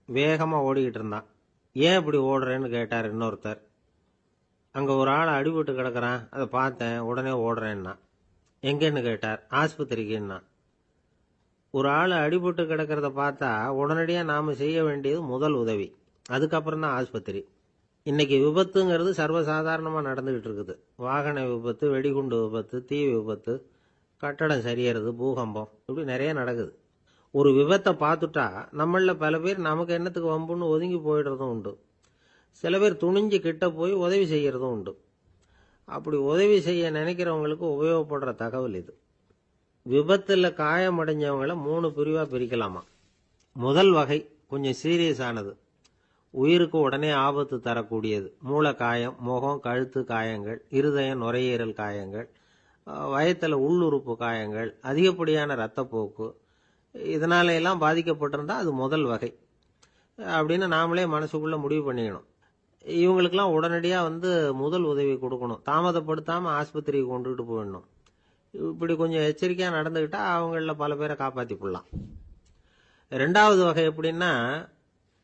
வேகமாக ஓடிக்கிட்டு இருந்தான். ஏன் இப்படி ஓடுறேன்னு கேட்டார் இன்னொருத்தர். அங்கே ஒரு ஆள் அடிபட்டு கிடக்கிறான், அதை பார்த்தேன், உடனே ஓடுறேன்னா. எங்கேன்னு கேட்டார். ஆஸ்பத்திரிக்குன்னா. ஒரு ஆள் அடிபட்டு கிடக்கிறத பார்த்தா உடனடியாக நாம் செய்ய வேண்டியது முதல் உதவி, அதுக்கப்புறம் தான் ஆஸ்பத்திரி. இன்னைக்கு விபத்துங்கிறது சர்வசாதாரணமாக நடந்துகிட்டு இருக்குது. வாகன விபத்து, வெடிகுண்டு விபத்து, தீ விபத்து, கட்டடம் சரியறது, பூகம்பம், இப்படி நிறைய நடக்குது. ஒரு விபத்தை பார்த்துட்டா நம்மள பல பேர் நமக்கு என்னத்துக்கு வம்புன்னு ஒதுங்கி போயிடுறதும் உண்டு. சில பேர் துணிஞ்சு கிட்ட போய் உதவி செய்யறதும் உண்டு. அப்படி உதவி செய்ய நினைக்கிறவங்களுக்கு உபயோகப்படுற தகவல் இது. விபத்தில் காயமடைஞ்சவங்களை 3 பிரிவாக பிரிக்கலாமா. முதல் வகை கொஞ்சம் சீரியஸ் ஆனது, உயிருக்கு உடனே ஆபத்து தரக்கூடியது. மூளை காயம், முகம், கழுத்து காயங்கள், இருதயம், நுரையீரல் காயங்கள், வயத்தில் உள்ளுறுப்பு காயங்கள், அதிகப்படியான இரத்தப்போக்கு, இதனால எல்லாம் பாதிக்கப்பட்டிருந்தா அது முதல் வகை அப்படின்னு நாமளே மனசுக்குள்ள முடிவு பண்ணிக்கணும். இவங்களுக்கெல்லாம் உடனடியாக முதல் உதவி கொடுக்கணும். தாமதப்படுத்தாமல் ஆஸ்பத்திரிக்கு கொண்டுகிட்டு போயிடணும். இப்படி கொஞ்சம் எச்சரிக்கையாக நடந்துக்கிட்டா அவங்கள பல பேரை காப்பாற்றி போடலாம். 2வது வகை எப்படின்னா,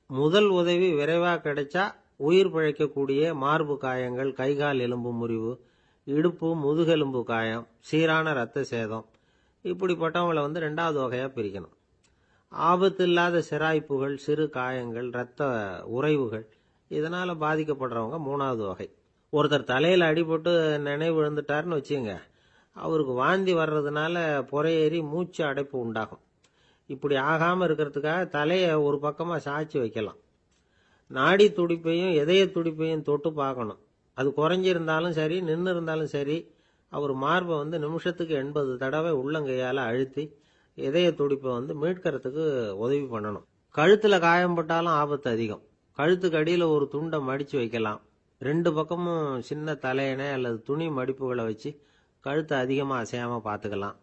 முதல் உதவி விரைவாக கிடைச்சா உயிர் பிழைக்கக்கூடிய மார்பு காயங்கள், கைகால் எலும்பு முறிவு, இடுப்பு முதுகெலும்பு காயம், சீரான இரத்த சேதம், இப்படிப்பட்டவங்களை 2வது வகையாக பிரிக்கணும். ஆபத்து இல்லாத சிராய்ப்புகள், சிறு காயங்கள், இரத்த உறைவுகள், இதனால் பாதிக்கப்படுறவங்க 3வது வகை. ஒருத்தர் தலையில் அடிபட்டு நினைவு இழந்துட்டாருன்னு வச்சுங்க, அவருக்கு வாந்தி வர்றதுனால புறையேறி மூச்சு அடைப்பு உண்டாகும். இப்படி ஆகாமல் இருக்கிறதுக்காக தலையை ஒரு பக்கமாக சாய்ச்சி வைக்கலாம். நாடி துடிப்பையும் இதய துடிப்பையும் தொட்டு பார்க்கணும். அது குறைஞ்சிருந்தாலும் சரி, நின்று இருந்தாலும் சரி, அவர் மார்பை நிமிஷத்துக்கு 80 தடவை உள்ளங்கையால் அழுத்தி இதய துடிப்பை மீட்கிறதுக்கு உதவி பண்ணணும். கழுத்தில் காயம்பட்டாலும் ஆபத்து அதிகம். கழுத்துக்கு அடியில் ஒரு துண்டை மடித்து வைக்கலாம். 2 பக்கமும் சின்ன தலையணை அல்லது துணி மடிப்புகளை வச்சு கழுத்தை அதிகமாக அசையாமல் பார்த்துக்கலாம்.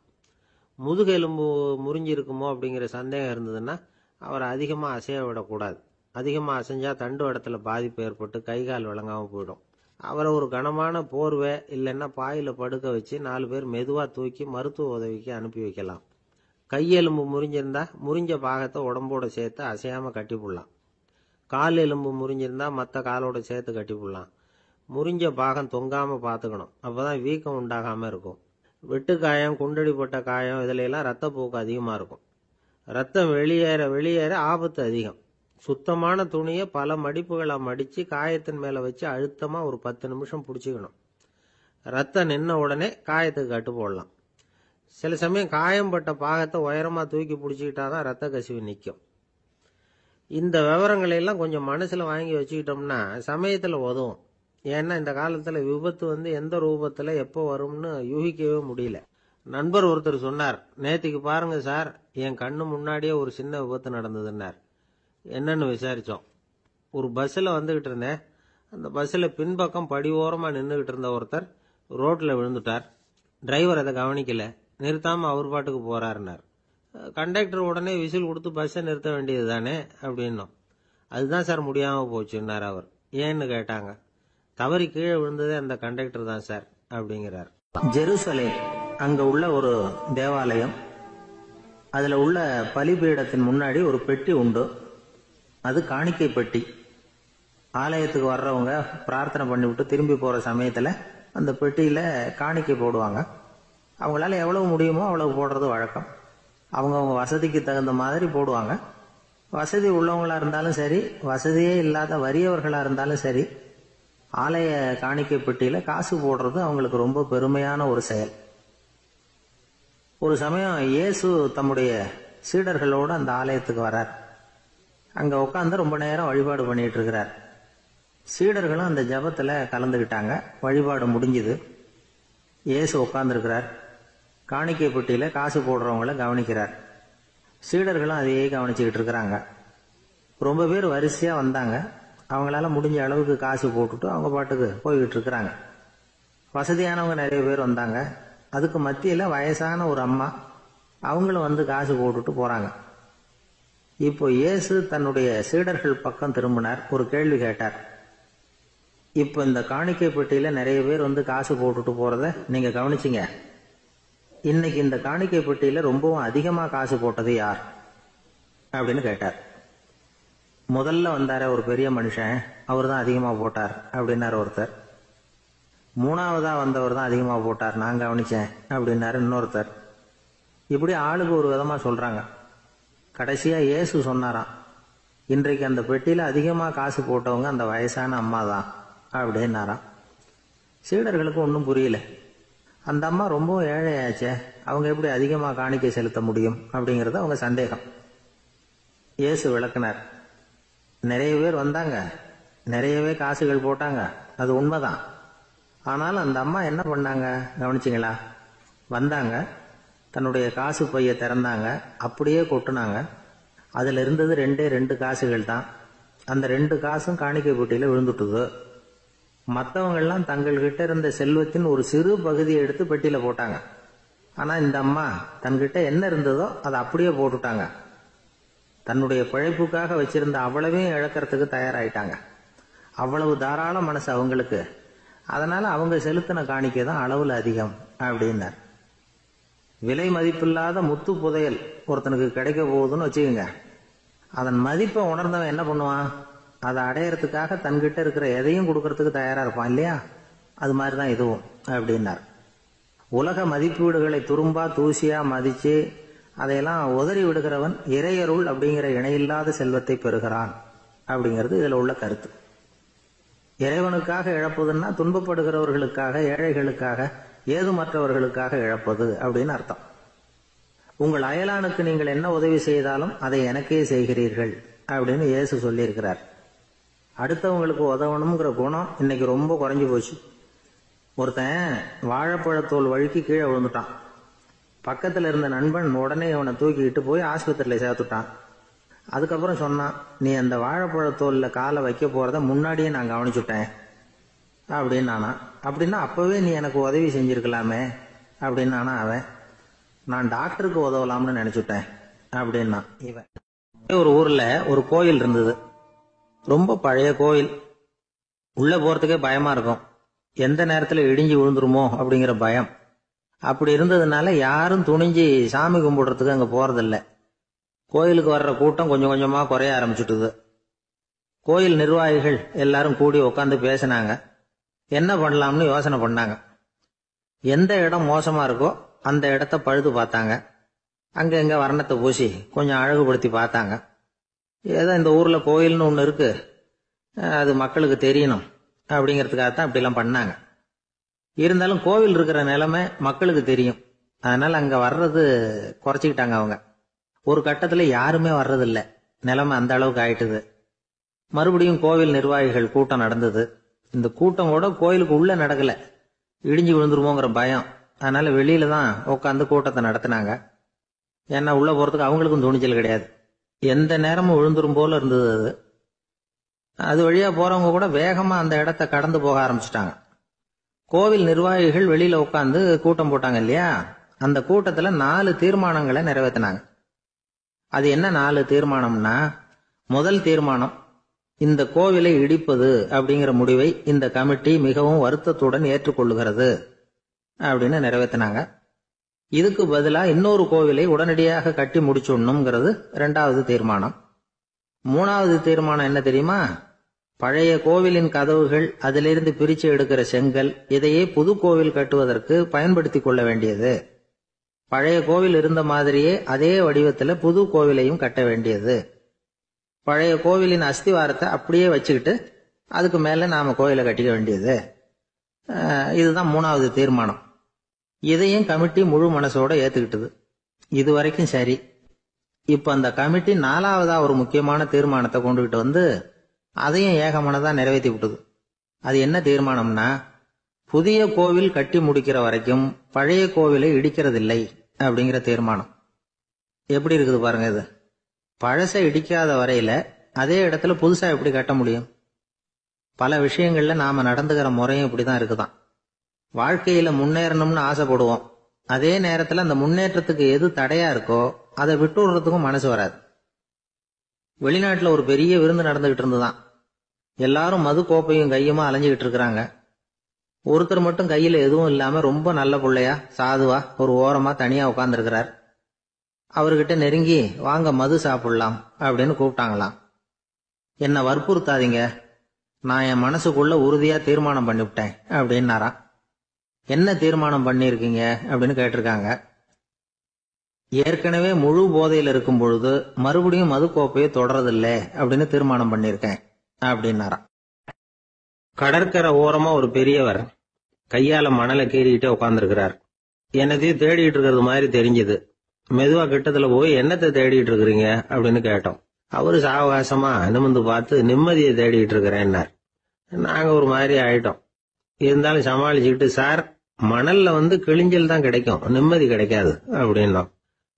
முதுகெலும்பு முறிஞ்சிருக்குமோ அப்படிங்கிற சந்தேகம் இருந்ததுன்னா அவரை அதிகமாக அசைய விடக்கூடாது. அதிகமாக அசைஞ்சால் தண்டு இடத்துல பாதிப்பு ஏற்பட்டு கைகால் விளங்காமல் போயிடும். அவரை ஒரு கனமான போர்வை இல்லைன்னா பாயில் படுக்க வச்சு 4 பேர் மெதுவாக தூக்கி மருத்துவ உதவிக்கு அனுப்பி வைக்கலாம். கையெலும்பு முறிஞ்சிருந்தா முறிஞ்ச பாகத்தை உடம்போட சேர்த்து அசையாமல் கட்டி போடலாம். கால் எலும்பு முறிஞ்சிருந்தா மற்ற காலோட சேர்த்து கட்டி போடலாம். முறிஞ்ச பாகம் தொங்காமல் பார்த்துக்கணும். அப்போ தான் வீக்கம் உண்டாகாமல் இருக்கும். வெட்டு காயம், குண்டடிப்பட்ட காயம், இதிலெல்லாம் ரத்தப்போக்கு அதிகமாக இருக்கும். ரத்தம் வெளியேற வெளியேற ஆபத்து அதிகம். சுத்தமான துணியை பல மடிப்புகளை மடித்து காயத்தின் மேலே வச்சு அழுத்தமாக ஒரு 10 நிமிஷம் பிடிச்சிக்கணும். ரத்தம் நின்ன உடனே காயத்துக்கு கட்டு போடலாம். சில சமயம் காயம்பட்ட பாகத்தை உயரமாக தூக்கி பிடிச்சிக்கிட்டா தான் ரத்த கசிவு நிற்கும். இந்த விவரங்களையெல்லாம் கொஞ்சம் மனசில் வாங்கி வச்சுக்கிட்டோம்னா சமயத்தில் உதவும். ஏன்னா இந்த காலத்தில் விபத்து எந்த ரூபத்தில் எப்போ வரும்னு யூகிக்கவே முடியல. நண்பர் ஒருத்தர் சொன்னார், நேற்றுக்கு பாருங்க சார், என் கண்ணு முன்னாடியே ஒரு சின்ன விபத்து நடந்ததுன்னார். என்னன்னு விசாரித்தோம். ஒரு பஸ்ஸில் வந்துக்கிட்டு இருந்தேன். அந்த பஸ்ஸில் பின்பக்கம் படி ஓரமாக நின்றுக்கிட்டு இருந்த ஒருத்தர் ரோட்டில் விழுந்துட்டார். டிரைவர் அதை கவனிக்கல, நிறுத்தாமல் அவர் பாட்டுக்கு போகிறாருன்னார். கண்டக்டர் உடனே விசில் கொடுத்து பஸ்ஸை நிறுத்த வேண்டியது தானே அப்படின்னோம். அதுதான் சார் முடியாமல் போச்சுன்னார் அவர். ஏன்னு கேட்டாங்க. தவறி கீழே விழுந்ததே அந்த கண்டக்டர் தான் சார் அப்படிங்கிறார். ஜெருசலேம் அங்கே உள்ள ஒரு தேவாலயம். அதில் உள்ள பலிபீடத்தின் முன்னாடி ஒரு பெட்டி உண்டு. அது காணிக்கை பெட்டி. ஆலயத்துக்கு வர்றவங்க பிரார்த்தனை பண்ணிவிட்டு திரும்பி போகிற சமயத்தில் அந்த பெட்டியில் காணிக்கை போடுவாங்க. அவங்களால எவ்வளவு முடியுமோ அவ்வளவு போடுறது வழக்கம். அவங்கவுங்க வசதிக்கு தகுந்த மாதிரி போடுவாங்க. வசதி உள்ளவங்களாக இருந்தாலும் சரி, வசதியே இல்லாத வறியவர்களாக இருந்தாலும் சரி, ஆலய காணிக்கை பெட்டியில் காசு போடுறது அவங்களுக்கு ரொம்ப பெருமையான ஒரு செயல். ஒரு சமயம் இயேசு தம்முடைய சீடர்களோடு அந்த ஆலயத்துக்கு வர்றார். அங்கே உட்காந்து ரொம்ப நேரம் வழிபாடு பண்ணிட்டு இருக்கிறார். சீடர்களும் அந்த ஜபத்தில் கலந்துக்கிட்டாங்க. வழிபாடு முடிஞ்சுது. இயேசு உட்காந்துருக்கிறார். காணிக்கை பெட்டியில் காசு போடுறவங்கள கவனிக்கிறார். சீடர்களும் அதையே கவனிச்சுக்கிட்டு இருக்கிறாங்க. ரொம்ப பேர் வரிசையாக வந்தாங்க. அவங்களால முடிஞ்ச அளவுக்கு காசு போட்டுட்டு அவங்க பாட்டுக்கு போய்கிட்டு இருக்கிறாங்க. வசதியானவங்க நிறைய பேர் வந்தாங்க. அதுக்கு மத்தியில் வயசான ஒரு அம்மா, அவங்களும் காசு போட்டுட்டு போகிறாங்க. இப்போ இயேசு தன்னுடைய சீடர்கள் பக்கம் திரும்பினார். ஒரு கேள்வி கேட்டார். இப்போ இந்த காணிக்கை பெட்டியில் நிறைய பேர் காசு போட்டுட்டு போகிறத நீங்கள் கவனிச்சிங்க. இன்னைக்கு இந்த காணிக்கை பெட்டியில் ரொம்பவும் அதிகமாக காசு போட்டது யார் அப்படின்னு கேட்டார். முதல்ல வந்தார ஒரு பெரிய மனுஷன், அவர் தான் அதிகமாக போட்டார் அப்படின்னாரு ஒருத்தர். 3வதா வந்தவர் தான் அதிகமாக போட்டார், நான் கவனிச்சேன் அப்படின்னாரு இன்னொருத்தர். இப்படி ஆளுக்கு ஒரு விதமாக சொல்கிறாங்க. கடைசியாக இயேசு சொன்னாராம், இன்றைக்கு அந்த பெட்டியில அதிகமா காசு போட்டவங்க அந்த வயசான அம்மா தான் அப்படின்னாராம். சீடர்களுக்கு ஒன்றும் புரியல. அந்த அம்மா ரொம்ப ஏழையாச்சே, அவங்க எப்படி அதிகமா காணிக்கை செலுத்த முடியும் அப்படிங்கறது அவங்க சந்தேகம். இயேசு விளக்குனார். நிறைய பேர் வந்தாங்க, நிறையவே காசுகள் போட்டாங்க, அது உண்மைதான். ஆனால் அந்த அம்மா என்ன பண்ணாங்க கவனிச்சிங்களா? வந்தாங்க, தன்னுடைய காசு பைய திறந்தாங்க, அப்படியே கொட்டுனாங்க. அதுல இருந்தது 2 காசுகள் தான். அந்த 2 காசும் காணிக்கை பெட்டியில விழுந்துட்டுது. மற்றவங்கெல்லாம் தங்கள்கிட்ட இருந்த செல்வத்தின் ஒரு சிறு பகுதியை எடுத்து பெட்டியில போட்டாங்க. ஆனா இந்த அம்மா தன்கிட்ட என்ன இருந்ததோ அதை அப்படியே போட்டுட்டாங்க. தன்னுடைய பிழைப்புக்காக வச்சிருந்த அவ்வளவையும் இழக்கிறதுக்கு தயாராயிட்டாங்க. அவ்வளவு தாராள மனசு அவங்களுக்கு. அதனால அவங்க செலுத்தின காணிக்கை தான் அளவுல அதிகம் அப்படின்னார். விலை மதிப்பில்லாத முத்து புதையல் ஒருத்தனுக்கு கிடைக்க போகுதுன்னு வச்சுக்கோங்க. அதன் மதிப்பை உணர்ந்தவன் என்ன பண்ணுவான்? அதை அடையறதுக்காக தன்கிட்ட இருக்கிற எதையும் கொடுக்கறதுக்கு தயாரா இருப்பான் இல்லையா? அது மாதிரிதான் இதுவும் அப்படின்னார். உலக மதிப்பீடுகளை துரும்பா தூசியா மதிச்சு அதையெல்லாம் உதறி விடுகிறவன் இறையருள் அப்படிங்கிற இணையில்லாத செல்வத்தை பெறுகிறான் அப்படிங்கிறது இதுல உள்ள கருத்து. இறைவனுக்காக இழப்பதுன்னா துன்பப்படுகிறவர்களுக்காக, ஏழைகளுக்காக, ஏதுமற்றவர்களுக்காக இழப்பது அப்படின்னு அர்த்தம். உங்கள் அயலானுக்கு நீங்கள் என்ன உதவி செய்தாலும் அதை எனக்கே செய்கிறீர்கள் அப்படின்னு இயேசு சொல்லியிருக்கிறார். அடுத்தவங்களுக்கு உதவணுங்கிற குணம் இன்னைக்கு ரொம்ப குறைஞ்சு போச்சு. ஒருத்தன் வாழைப்பழத்தோல் வழுக்கி கீழே விழுந்துட்டான். பக்கத்துல இருந்த நண்பன் உடனே அவனை தூக்கிக்கிட்டு போய் ஆஸ்பத்திரியில சேர்த்துட்டான். அதுக்கப்புறம் சொன்னான், நீ அந்த வாழைப்பழத்தோல்ல காலை வைக்க போறத முன்னாடியே நான் கவனிச்சுட்டேன் அப்படின்னு நானா. அப்படின்னா அப்பவே நீ எனக்கு உதவி செஞ்சிருக்கலாமே அப்படின்னு நானா. அவன், நான் டாக்டருக்கு உதவலாம்னு நினைச்சுட்டேன் அப்படின்னா இவன். ஒரு ஊர்ல ஒரு கோயில் இருந்தது. ரொம்ப பழைய கோயில். உள்ள போறதுக்கே பயமா இருக்கும். எந்த நேரத்துல இடிஞ்சு விழுந்துருமோ அப்படிங்கிற பயம். அப்படி இருந்ததுனால யாரும் துணிஞ்சு சாமி கும்பிடுறதுக்கு அங்க போறதில்ல. கோயிலுக்கு வர்ற கூட்டம் கொஞ்சம் கொஞ்சமா குறைய ஆரம்பிச்சுட்டுது. கோயில் நிர்வாகிகள் எல்லாரும் கூடி உட்காந்து பேசினாங்க. என்ன பண்ணலாம்னு யோசனை பண்ணாங்க. எந்த இடம் மோசமா இருக்கோ அந்த இடத்த பழுது பார்த்தாங்க. அங்க எங்க வர்ணத்தை பூசி கொஞ்சம் அழகுபடுத்தி பார்த்தாங்க. ஏதோ இந்த ஊர்ல கோயில்னு ஒண்ணு இருக்கு, அது மக்களுக்கு தெரியணும் அப்படிங்கிறதுக்காகத்தான் இப்படிலாம் பண்ணாங்க. இருந்தாலும் கோவில் இருக்கிற நிலைமை மக்களுக்கு தெரியும். அதனால அங்க வர்றது குறைச்சிக்கிட்டாங்க அவங்க. ஒரு கட்டத்துல யாருமே வர்றதில்ல. நிலைமை அந்த அளவுக்கு ஆயிட்டுது. மறுபடியும் கோவில் நிர்வாகிகள் கூட்டம் நடந்தது. இந்த கூட்டம் கூட கோயிலுக்கு உள்ள நடக்கல, இடிஞ்சு விழுந்துருமோங்கிற பயம். அதனால வெளியில தான் உட்காந்து கூட்டத்தை நடத்தினாங்க. ஏன்னா உள்ள போறதுக்கு அவங்களுக்கும் துணிச்சல் கிடையாது. எந்த நேரமும் விழுந்துரும் போல இருந்தது அது. அது வழியா போறவங்க கூட வேகமா அந்த இடத்த கடந்து போக ஆரம்பிச்சுட்டாங்க. கோவில் நிர்வாகிகள் வெளியில உட்காந்து கூட்டம் போட்டாங்க இல்லையா? அந்த கூட்டத்துல 4 தீர்மானங்களை நிறைவேற்றினாங்க. அது என்ன 4 தீர்மானம்னா, முதல் தீர்மானம், இந்த கோவிலை இடிப்பது அப்படிங்கிற முடிவை இந்த கமிட்டி மிகவும் வருத்தத்துடன் ஏற்றுக்கொள்ளுகிறது அப்படின்னு நிறைவேற்றினாங்க. இதுக்கு பதிலா இன்னொரு கோவிலை உடனடியாக கட்டி முடிச்சுடணுங்கிறது 2வது தீர்மானம். 3வது தீர்மானம் என்ன தெரியுமா? பழைய கோவிலின் கதவுகள், அதிலிருந்து பிரிச்சு எடுக்கிற செங்கல், இதையே புது கோவில் கட்டுவதற்கு பயன்படுத்தி கொள்ள வேண்டியது. பழைய கோவில் இருந்த மாதிரியே அதே வடிவத்துல புது கோவிலையும் கட்ட வேண்டியது. பழைய கோவிலின் அஸ்திவாரத்தை அப்படியே வச்சுக்கிட்டு அதுக்கு மேல நாம கோயிலை கட்டிக்க வேண்டியது. இதுதான் 3வது தீர்மானம். இதையும் கமிட்டி முழு மனசோட ஏத்துக்கிட்டது. இது வரைக்கும் சரி. இப்ப அந்த கமிட்டி 4வதா ஒரு முக்கியமான தீர்மானத்தை கொண்டுகிட்டு வந்து அதையும் ஏகமனதா நிறைவேற்றி விட்டது. அது என்ன தீர்மானம்னா, புதிய கோவில் கட்டி முடிக்கிற வரைக்கும் பழைய கோவிலை இடிக்கிறதில்லை அப்படிங்கிற தீர்மானம். எப்படி இருக்குது பாருங்க இது. பழசை இடிக்காத வரையில அதே இடத்துல புதுசா எப்படி கட்ட முடியும்? பல விஷயங்கள்ல நாம நடந்துகிற முறையும் இப்படிதான் இருக்குதான். வாழ்க்கையில முன்னேறணும்னு ஆசைப்படுவோம். அதே நேரத்துல அந்த முன்னேற்றத்துக்கு எது தடையா இருக்கோ அதை விட்டு விடுறதுக்கும் மனசு வராது. வெளிநாட்டுல ஒரு பெரிய விருந்து நடந்துகிட்டு இருந்துதான். எல்லாரும் மது கோப்பையும் கையுமா அலைஞ்சுகிட்டு இருக்கிறாங்க. ஒருத்தர் மட்டும் கையில எதுவும் இல்லாம ரொம்ப நல்ல பிள்ளையா சாதுவா ஒரு ஓரமா தனியா உட்கார்ந்து இருக்கிறார். அவர்கிட்ட நெருங்கி, வாங்க மது சாப்பிடலாம் அப்படின்னு கூப்பிட்டாங்களாம். என்ன வற்புறுத்தாதீங்க, நான் என் மனசுக்குள்ள உறுதியா தீர்மானம் பண்ணிவிட்டேன் அப்படின்னாராம். என்ன தீர்மானம் பண்ணிருக்கீங்க அப்படின்னு கேட்டிருக்காங்க. ஏற்கனவே முழு போதையில் இருக்கும் பொழுது மறுபடியும் மது கோப்பையை தொடரதில்லை அப்படின்னு தீர்மானம் பண்ணிருக்கேன் அப்படின்னாராம். கடற்கரை ஓரமா ஒரு பெரியவர் கையால மணலை கீறிக்கிட்டே உட்கார்ந்துருக்கிறார். என்னத்தையும் தேடிட்டு இருக்கிறது மாதிரி தெரிஞ்சது. மெதுவா கிட்டத்துல போய் என்னத்தை தேடிட்டு இருக்கிறீங்க அப்படின்னு கேட்டோம். அவரு சாவகாசமா நிமிர்ந்து பார்த்து நிம்மதியை தேடிட்டு இருக்கிறேன்னார். நாங்க ஒரு மாதிரி ஆயிட்டோம். இருந்தாலும் சமாளிச்சுக்கிட்டு, சார் மணல்ல கிழிஞ்சல் தான் கிடைக்கும், நிம்மதி கிடைக்காது அப்படின்னோம்.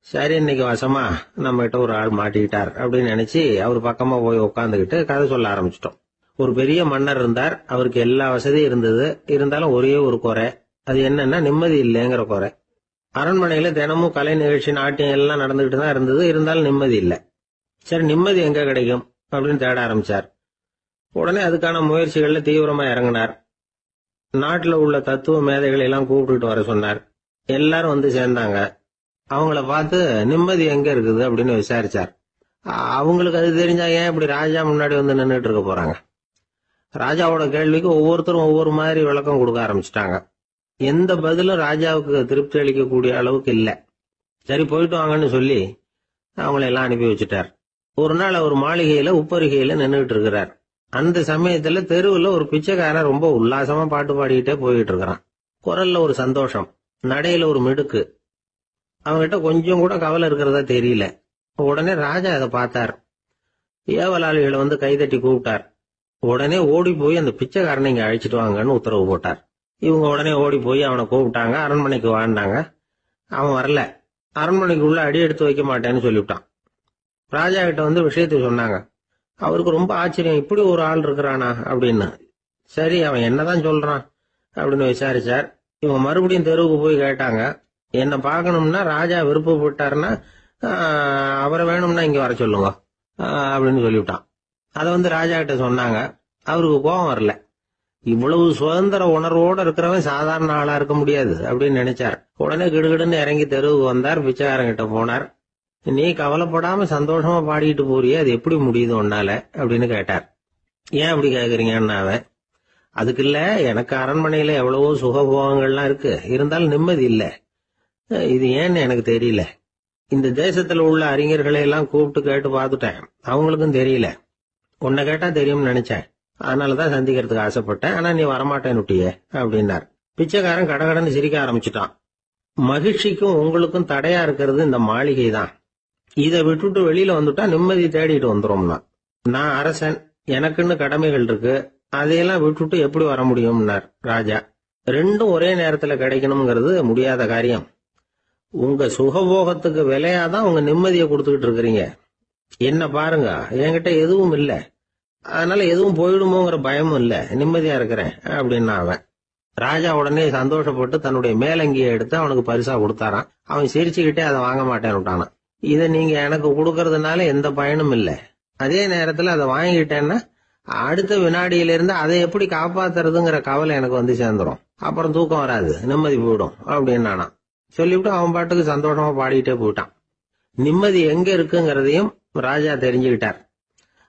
சரி, இன்னைக்கு வசமா நம்ம கிட்ட ஒரு ஆள் மாட்டிக்கிட்டார் அப்படின்னு நினைச்சு அவர் பக்கமா போய் உட்காந்துக்கிட்டு கதை சொல்ல ஆரம்பிச்சிட்டோம். ஒரு பெரிய மன்னர் இருந்தார். அவருக்கு எல்லா வசதியும் இருந்தது. இருந்தாலும் ஒரே ஒரு குறை. அது என்னன்னா நிம்மதி இல்லைங்கிற குறை. அரண்மனையில தினமும் கலை நிகழ்ச்சி, நாட்டியம் எல்லாம் நடந்துகிட்டு தான் இருந்தது. இருந்தாலும் நிம்மதி இல்லை. சரி, நிம்மதி எங்க கிடைக்கும் அப்படின்னு தேட ஆரம்பிச்சார். உடனே அதுக்கான முயற்சிகள்ல தீவிரமா இறங்கினார். நாட்டுல உள்ள தத்துவ மேதைகளை எல்லாம் கூப்பிட்டுட்டு வர சொன்னார். எல்லாரும் சேர்ந்தாங்க. அவங்கள பார்த்து நிம்மதி எங்க இருக்குது அப்படின்னு விசாரிச்சார். அவங்களுக்கு அது தெரிஞ்சா ஏன் இப்படி ராஜா முன்னாடி நின்றுட்டு இருக்க போறாங்க? ராஜாவோட கேள்விக்கு ஒவ்வொருத்தரும் ஒவ்வொரு மாதிரி விளக்கம் கொடுக்க ஆரம்பிச்சிட்டாங்க. எந்த பதிலும் ராஜாவுக்கு திருப்தி அளிக்கக்கூடிய அளவுக்கு இல்ல. சரி, போயிட்டு வாங்கன்னு சொல்லி அவங்கள எல்லாம் அனுப்பி வச்சுட்டார். ஒரு நாள் அவர் மாளிகையில உப்பரிகையில நின்றுட்டு இருக்கிறார். அந்த சமயத்துல தெருவுல ஒரு பிச்சைக்காரன் ரொம்ப உல்லாசமா பாட்டு பாடிக்கிட்டே போயிட்டு இருக்கிறான். குரல்ல ஒரு சந்தோஷம், நடையில ஒரு மிடுக்கு. அவங்கிட்ட கொஞ்சம் கூட கவலை இருக்கிறதா தெரியல. உடனே ராஜா அதை பார்த்தார். ஏவலாளிகளை கைதட்டி கூப்பிட்டார். உடனே ஓடி போய் அந்த பிச்சைக்காரனை இங்க அழைச்சிட்டு வாங்கன்னு உத்தரவு போட்டார். இவங்க உடனே ஓடி போய் அவனை கூப்பிட்டாங்க. அரண்மனைக்கு வாழ்ந்தாங்க. அவன் வரல. அரண்மனைக்குள்ள அடி எடுத்து வைக்க மாட்டேன்னு சொல்லிவிட்டான். ராஜா கிட்ட விஷயத்தை சொன்னாங்க. அவருக்கு ரொம்ப ஆச்சரியம், இப்படி ஒரு ஆள் இருக்கிறானா அப்படின்னு. சரி, அவன் என்னதான் சொல்றான் அப்படின்னு விசாரிச்சார். இவங்க மறுபடியும் தெருவுக்கு போய் கேட்டாங்க. என்ன பார்க்கணும்னா ராஜா விருப்பப்பட்டாருன்னா அவரை வேணும்னா இங்க வர சொல்லுங்க அப்படின்னு சொல்லிவிட்டான். அதை ராஜா கிட்ட சொன்னாங்க. அவருக்கு கோபம் வரல. இவ்வளவு சுதந்திர உணர்வோட இருக்கிறவன் சாதாரண ஆளா இருக்க முடியாது அப்படின்னு நினைச்சார். உடனே கிடுகிடுன்னு இறங்கி தெருவுக்கு வந்தார். பிச்சைக்காரங்கிட்ட போனார். நீ கவலைப்படாம சந்தோஷமா பாடிட்டு போறியே, அது எப்படி முடியுது உன்னால அப்படின்னு கேட்டார். ஏன் அப்படி கேக்குறீங்கன்னு அவன், அதுக்கு இல்ல, எனக்கு அரண்மனையில எவ்வளவோ சுகபோகங்கள்லாம் இருக்கு, இருந்தாலும் நிம்மதி இல்ல. இது ஏன்னு எனக்கு தெரியல. இந்த தேசத்துல உள்ள அறிஞர்களை எல்லாம் கூப்பிட்டு கேட்டு பார்த்துட்டேன், அவங்களுக்கும் தெரியல. உன்னை கேட்டா தெரியும்னு நினைச்சேன், அதனாலதான் சந்திக்கிறதுக்கு ஆசைப்பட்டேன். ஆனா நீ வரமாட்டேன்னுட்டியே அப்படின்னார். பிச்சைக்காரன் கடகடன்னு சிரிக்க ஆரம்பிச்சுட்டான். மகிழ்ச்சிக்கும் உங்களுக்கும் தடையா இருக்கிறது இந்த மாளிகை தான். இதை விட்டுட்டு வெளியில வந்துட்டா நிம்மதி தேடிட்டு வந்துரும்னா. நான் அரசன், எனக்குன்னு கடமைகள் இருக்கு, அதையெல்லாம் விட்டுட்டு எப்படி வர முடியும்னார் ராஜா. ரெண்டும் ஒரே நேரத்துல கிடைக்கணுங்கிறது முடியாத காரியம். உங்க சுகபோகத்துக்கு விலையாதான் உங்க நிம்மதியை கொடுத்துக்கிட்டு இருக்கிறீங்க. என்ன பாருங்க, என்கிட்ட எதுவும் இல்ல, அதனால எதுவும் போயிடுமோங்கிற பயமும் இல்ல, நிம்மதியா இருக்கிறேன் அப்படின்னா அவன். ராஜா உடனே சந்தோஷப்பட்டு தன்னுடைய மேலங்கியை எடுத்து அவனுக்கு பரிசா கொடுத்தாரான். அவன் சிரிச்சுக்கிட்டே அதை வாங்க மாட்டேன்னு விட்டானான். இதை நீங்க எனக்கு கொடுக்கறதுனால எந்த பயனும் இல்ல, அதே நேரத்துல அதை வாங்கிட்டேன்னா அடுத்த வினாடியிலிருந்து அதை எப்படி காப்பாத்துறதுங்கிற கவலை எனக்கு சேர்ந்துரும். அப்புறம் தூக்கம் வராது, நிம்மதி போயிடும் அப்படின்னானா. சொல்லிவிட்டு அவன் பாட்டுக்கு சந்தோஷமா பாடிக்கிட்டே போயிட்டான். நிம்மதி எங்க இருக்குங்கிறதையும் ராஜா தெரிஞ்சுக்கிட்டார்.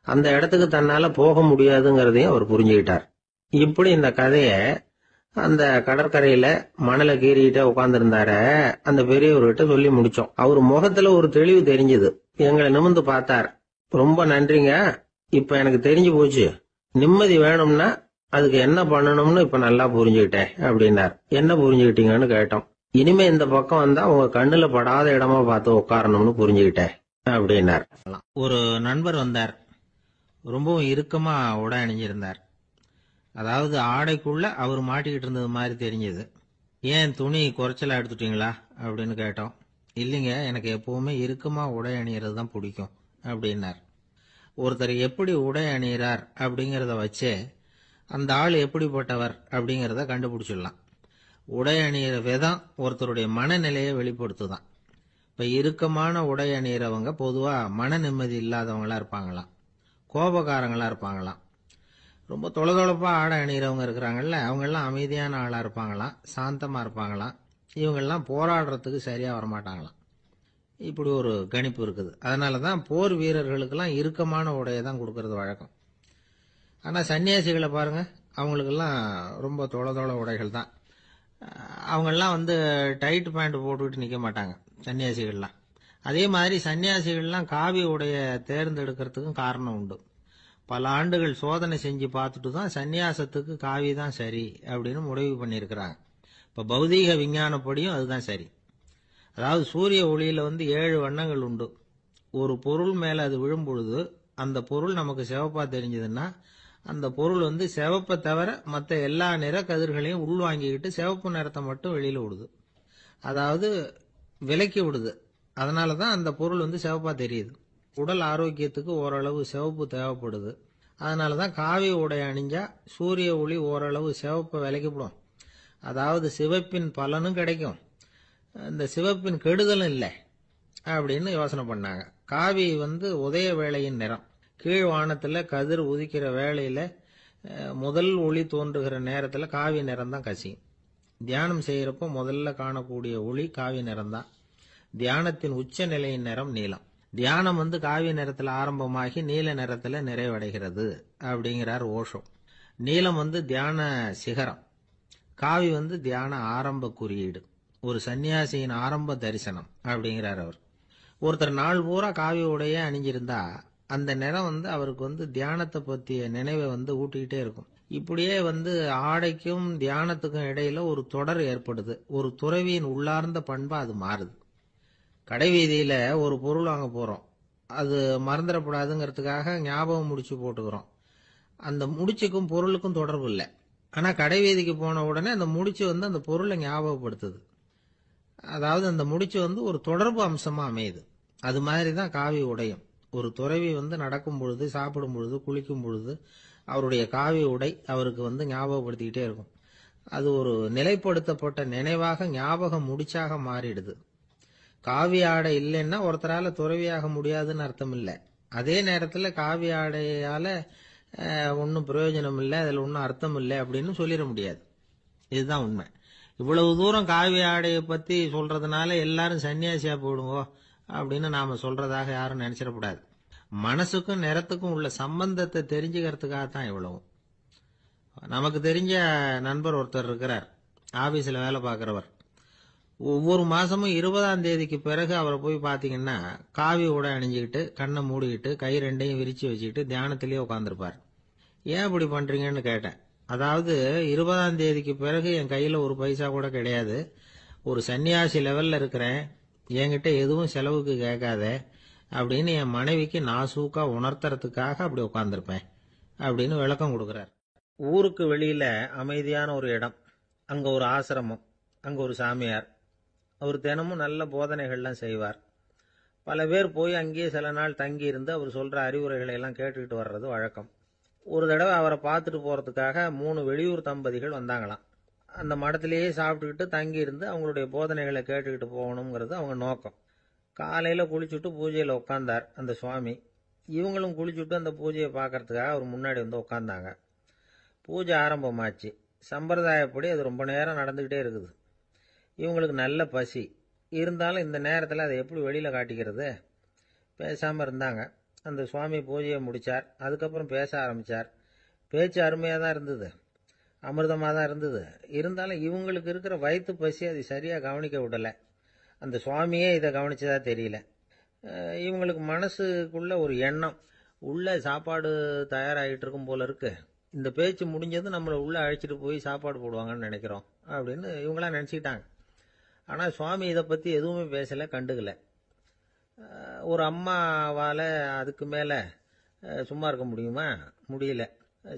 அந்த இடத்துக்கு தன்னால போக முடியாதுங்கிறதையும் அவர் புரிஞ்சுக்கிட்டார். இப்படி இந்த கதைய அந்த கடற்கரையில மணலை கீறிக்கிட்டே உட்கார்ந்துருந்தார அந்த பெரியவர்கிட்ட சொல்லி முடிச்சோம். அவர் முகத்துல ஒரு தெளிவு தெரிஞ்சது. எங்களை நிமிர்ந்து பார்த்தார். ரொம்ப நன்றிங்க, இப்ப எனக்கு தெரிஞ்சு போச்சு. நிம்மதி வேணும்னா அதுக்கு என்ன பண்ணணும்னு இப்ப நல்லா புரிஞ்சுக்கிட்டேன் அப்படின்னார். என்ன புரிஞ்சுக்கிட்டீங்கன்னு கேட்டோம். இனிமே இந்த பக்கம் வந்தா உங்க கண்ணுல படாத இடமா பார்த்து உட்காரணும்னு புரிஞ்சுக்கிட்டேன் அப்படின்னார். ஒரு நண்பர் வந்தார். ரொம்பவும் இறுக்கமா உடை அணிஞ்சிருந்தார். அதாவது ஆடைக்குள்ள அவர் மாட்டிக்கிட்டு இருந்தது மாதிரி தெரிஞ்சது. ஏன் துணி குறைச்சலா எடுத்துட்டீங்களா அப்படின்னு கேட்டோம். இல்லைங்க, எனக்கு எப்பவுமே இறுக்கமா உடை அணியறது தான் பிடிக்கும் அப்படின்னார். ஒருத்தர் எப்படி உடை அணிகிறார் அப்படிங்கிறத வச்சே அந்த ஆள் எப்படிப்பட்டவர் அப்படிங்கிறத கண்டுபிடிச்சிடலாம். உடை அணிகிற விதம் ஒருத்தருடைய மனநிலையை வெளிப்படுத்துதான். இப்ப இறுக்கமான உடை அணிகிறவங்க பொதுவா மன நிம்மதி இல்லாதவங்களா இருப்பாங்களாம், கோபக்காரங்களா இருப்பாங்களாம். ரொம்ப தொலைதொழப்பா ஆடை அணிகிறவங்க இருக்கிறாங்கல்ல, அவங்கெல்லாம் அமைதியான ஆளா இருப்பாங்களாம், சாந்தமா இருப்பாங்களாம். இவங்கெல்லாம் போராடுறதுக்கு சரியா வரமாட்டாங்களாம். இப்படி ஒரு கணிப்பு இருக்குது. அதனாலதான் போர் வீரர்களுக்கெல்லாம் இறுக்கமான உடையை தான் கொடுக்கறது வழக்கம். ஆனா சன்னியாசிகளை பாருங்க, அவங்களுக்கெல்லாம் ரொம்ப தொலை உடைகள் தான். அவங்கெல்லாம் டைட் பேண்ட் போட்டுக்கிட்டு நிக்க மாட்டாங்க சன்னியாசிகள்லாம். அதே மாதிரி சன்னியாசிகள்லாம் காவி உடைய தேர்ந்தெடுக்கிறதுக்கும் காரணம் உண்டு. பல ஆண்டுகள் சோதனை செஞ்சு பார்த்துட்டு தான் சன்னியாசத்துக்கு காவி தான் சரி அப்படின்னு முடிவு பண்ணியிருக்கிறாங்க. இப்ப பௌதீக விஞ்ஞானப்படியும் அதுதான் சரி. அதாவது சூரிய ஒளியில 7 வண்ணங்கள் உண்டு. ஒரு பொருள் மேல அது விழும் பொழுது அந்த பொருள் நமக்கு சிவப்பா தெரிஞ்சதுன்னா அந்த பொருள் சிவப்பை தவிர மற்ற எல்லா நிற கதிர்களையும் உள்வாங்கிக்கிட்டு சிவப்பு நிறத்தை மட்டும் வெளியில விடுது. அதாவது விலக்கி விடுது. அதனாலதான் அந்த பொருள் சிவப்பா தெரியுது. உடல் ஆரோக்கியத்துக்கு ஓரளவு சிவப்பு தேவைப்படுது. அதனாலதான் காவி உடை அணிஞ்சா சூரிய ஒளி ஓரளவு சிவப்பை விலக்கிவிடும். அதாவது சிவப்பின் பலனும் கிடைக்கும், இந்த சிவப்பின் கெடுதலும் இல்லை அப்படின்னு யோசனை பண்ணாங்க. காவி உதய வேளையின் நிறம். கீழ் வானத்துல கதிர் உதிக்கிற வேளையில முதல் ஒளி தோன்றுகிற நேரத்துல காவி நிறம் தான் கசியும். தியானம் செய்யறப்போ முதல்ல காணக்கூடிய ஒளி காவி நிறம் தான். தியானத்தின் உச்ச நிலையின் நிறம் நீலம். தியானம் காவி நிறத்துல ஆரம்பமாகி நீல நிறத்துல நிறைவடைகிறது அப்படிங்கிறார் ஓஷோ. நீலம் தியான சிகரம், காவி தியான ஆரம்ப குறியீடு, ஒரு சன்னியாசியின் ஆரம்ப தரிசனம் அப்படிங்கிறார் அவர். ஒருத்தர் நாள் பூரா காவி உடைய அணிஞ்சிருந்தா அந்த நிறம் அவருக்கு தியானத்தை பற்றிய நினைவை ஊட்டிக்கிட்டே இருக்கும். இப்படியே ஆடைக்கும் தியானத்துக்கும் இடையில ஒரு தொடர் ஏற்படுது. ஒரு துறவியின் உள்ளார்ந்த பண்பா அது மாறுது. கடைவீதியில ஒரு பொருள் வாங்க போறோம், அது மறந்துடக்கூடாதுங்கிறதுக்காக ஞாபகம் முடிச்சு போட்டுக்கிறோம். அந்த முடிச்சுக்கும் பொருளுக்கும் தொடர்பு இல்லை. ஆனா கடைவீதிக்கு போன உடனே அந்த முடிச்சு அந்த பொருளை ஞாபகப்படுத்துது. அதாவது அந்த முடிச்சு ஒரு தொடர்பு அம்சமா அமையுது. அது மாதிரிதான் காவி உடையும். ஒரு துறவி நடக்கும் பொழுது, சாப்பிடும் பொழுது, குளிக்கும் பொழுது அவருடைய காவி உடை அவருக்கு ஞாபகப்படுத்திக்கிட்டே இருக்கும். அது ஒரு நிலைப்படுத்தப்பட்ட நினைவாக ஞாபகம் முடிச்சாக மாறிடுது. காவி ஆடை இல்லைன்னா ஒருத்தரால துறவியாக முடியாதுன்னு அர்த்தம் இல்லை. அதே நேரத்தில் காவி ஆடையால ஒன்றும் பிரயோஜனம் இல்லை, அதில் ஒன்றும் அர்த்தம் இல்லை அப்படின்னு சொல்லிட முடியாது. இதுதான் உண்மை. இவ்வளவு தூரம் காவி ஆடையை பத்தி சொல்றதுனால எல்லாரும் சன்னியாசியா போடுங்கோ அப்படின்னு நாம சொல்றதாக யாரும் நினைச்சிடக்கூடாது. மனசுக்கும் நிறத்துக்கும் உள்ள சம்பந்தத்தை தெரிஞ்சுக்கிறதுக்காகத்தான் இவ்வளவும். நமக்கு தெரிஞ்ச நண்பர் ஒருத்தர் இருக்கிறார், ஆபீஸ்ல வேலை பார்க்கிறவர். ஒவ்வொரு மாசமும் 20ஆம் தேதிக்கு பிறகு அவரை போய் பாத்தீங்கன்னா காவி உடை அணிஞ்சுக்கிட்டு, கண்ணை மூடிக்கிட்டு, கை ரெண்டையும் விரிச்சு வச்சுக்கிட்டு தியானத்திலேயே உட்காந்துருப்பார். ஏன் இப்படி பண்றீங்கன்னு கேட்டேன். அதாவது 20ஆம் தேதிக்கு பிறகு என் கையில ஒரு பைசா கூட கிடையாது, ஒரு சன்னியாசி லெவல்ல இருக்கிறேன், என்கிட்ட எதுவும் செலவுக்கு கேட்காத அப்படின்னு என் மனைவிக்கு நாசூக்கா உணர்த்துறதுக்காக அப்படி உட்காந்துருப்பேன் அப்படின்னு விளக்கம் கொடுக்கிறார். ஊருக்கு வெளியில அமைதியான ஒரு இடம், அங்க ஒரு ஆசிரமம், அங்க ஒரு சாமியார். அவர் தினமும் நல்ல போதனைகள்லாம் செய்வார். பல பேர் போய் அங்கேயே சில நாள் தங்கி இருந்து அவர் சொல்ற அறிவுரைகளை எல்லாம் கேட்டுக்கிட்டு வர்றது வழக்கம். ஒரு தடவை அவரை பார்த்துட்டு போறதுக்காக 3 வெளியூர் தம்பதிகள் வந்தாங்களாம். அந்த மடத்திலேயே சாப்பிட்டுக்கிட்டு தங்கி இருந்து அவங்களுடைய போதனைகளை கேட்டுக்கிட்டு போகணுங்கிறது அவங்க நோக்கம். காலையில குளிச்சுட்டு பூஜையில உட்கார்ந்தார் அந்த சுவாமி. இவங்களும் குளிச்சுட்டு அந்த பூஜையை பார்க்கறதுக்காக அவர் முன்னாடி உட்கார்ந்தாங்க. பூஜை ஆரம்பமாச்சு. சம்பிரதாயப்படி அது ரொம்ப நேரம் நடந்துகிட்டே இருக்குது. இவங்களுக்கு நல்ல பசி இருந்தாலும் இந்த நேரத்தில் அதை எப்படி வெளியில காட்டிக்கிறது? பேசாம இருந்தாங்க. அந்த சுவாமி பூஜையை முடிச்சார். அதுக்கப்புறம் பேச ஆரம்பிச்சார். பேச்சு அருமையாக தான் இருந்தது, அமிர்தமாக தான் இருந்தது. இருந்தாலும் இவங்களுக்கு இருக்கிற வயிற்று பசி அது சரியாக கவனிக்க விடலை. அந்த சுவாமியே இதை கவனிச்சதா தெரியல. இவங்களுக்கு மனசுக்குள்ள ஒரு எண்ணம், உள்ள சாப்பாடு தயாராகிட்டு இருக்கும் போல இருக்கு, இந்த பேச்சு முடிஞ்சது நம்மளை உள்ள அழைச்சிட்டு போய் சாப்பாடு போடுவாங்கன்னு நினைக்கிறோம் அப்படின்னு இவங்களாம் நினச்சிக்கிட்டாங்க. ஆனால் சுவாமி இதை பற்றி எதுவுமே பேசலை, கண்டுக்கல. ஒரு அம்மாவால் அதுக்கு மேலே சும்மா இருக்க முடியுமா? முடியல.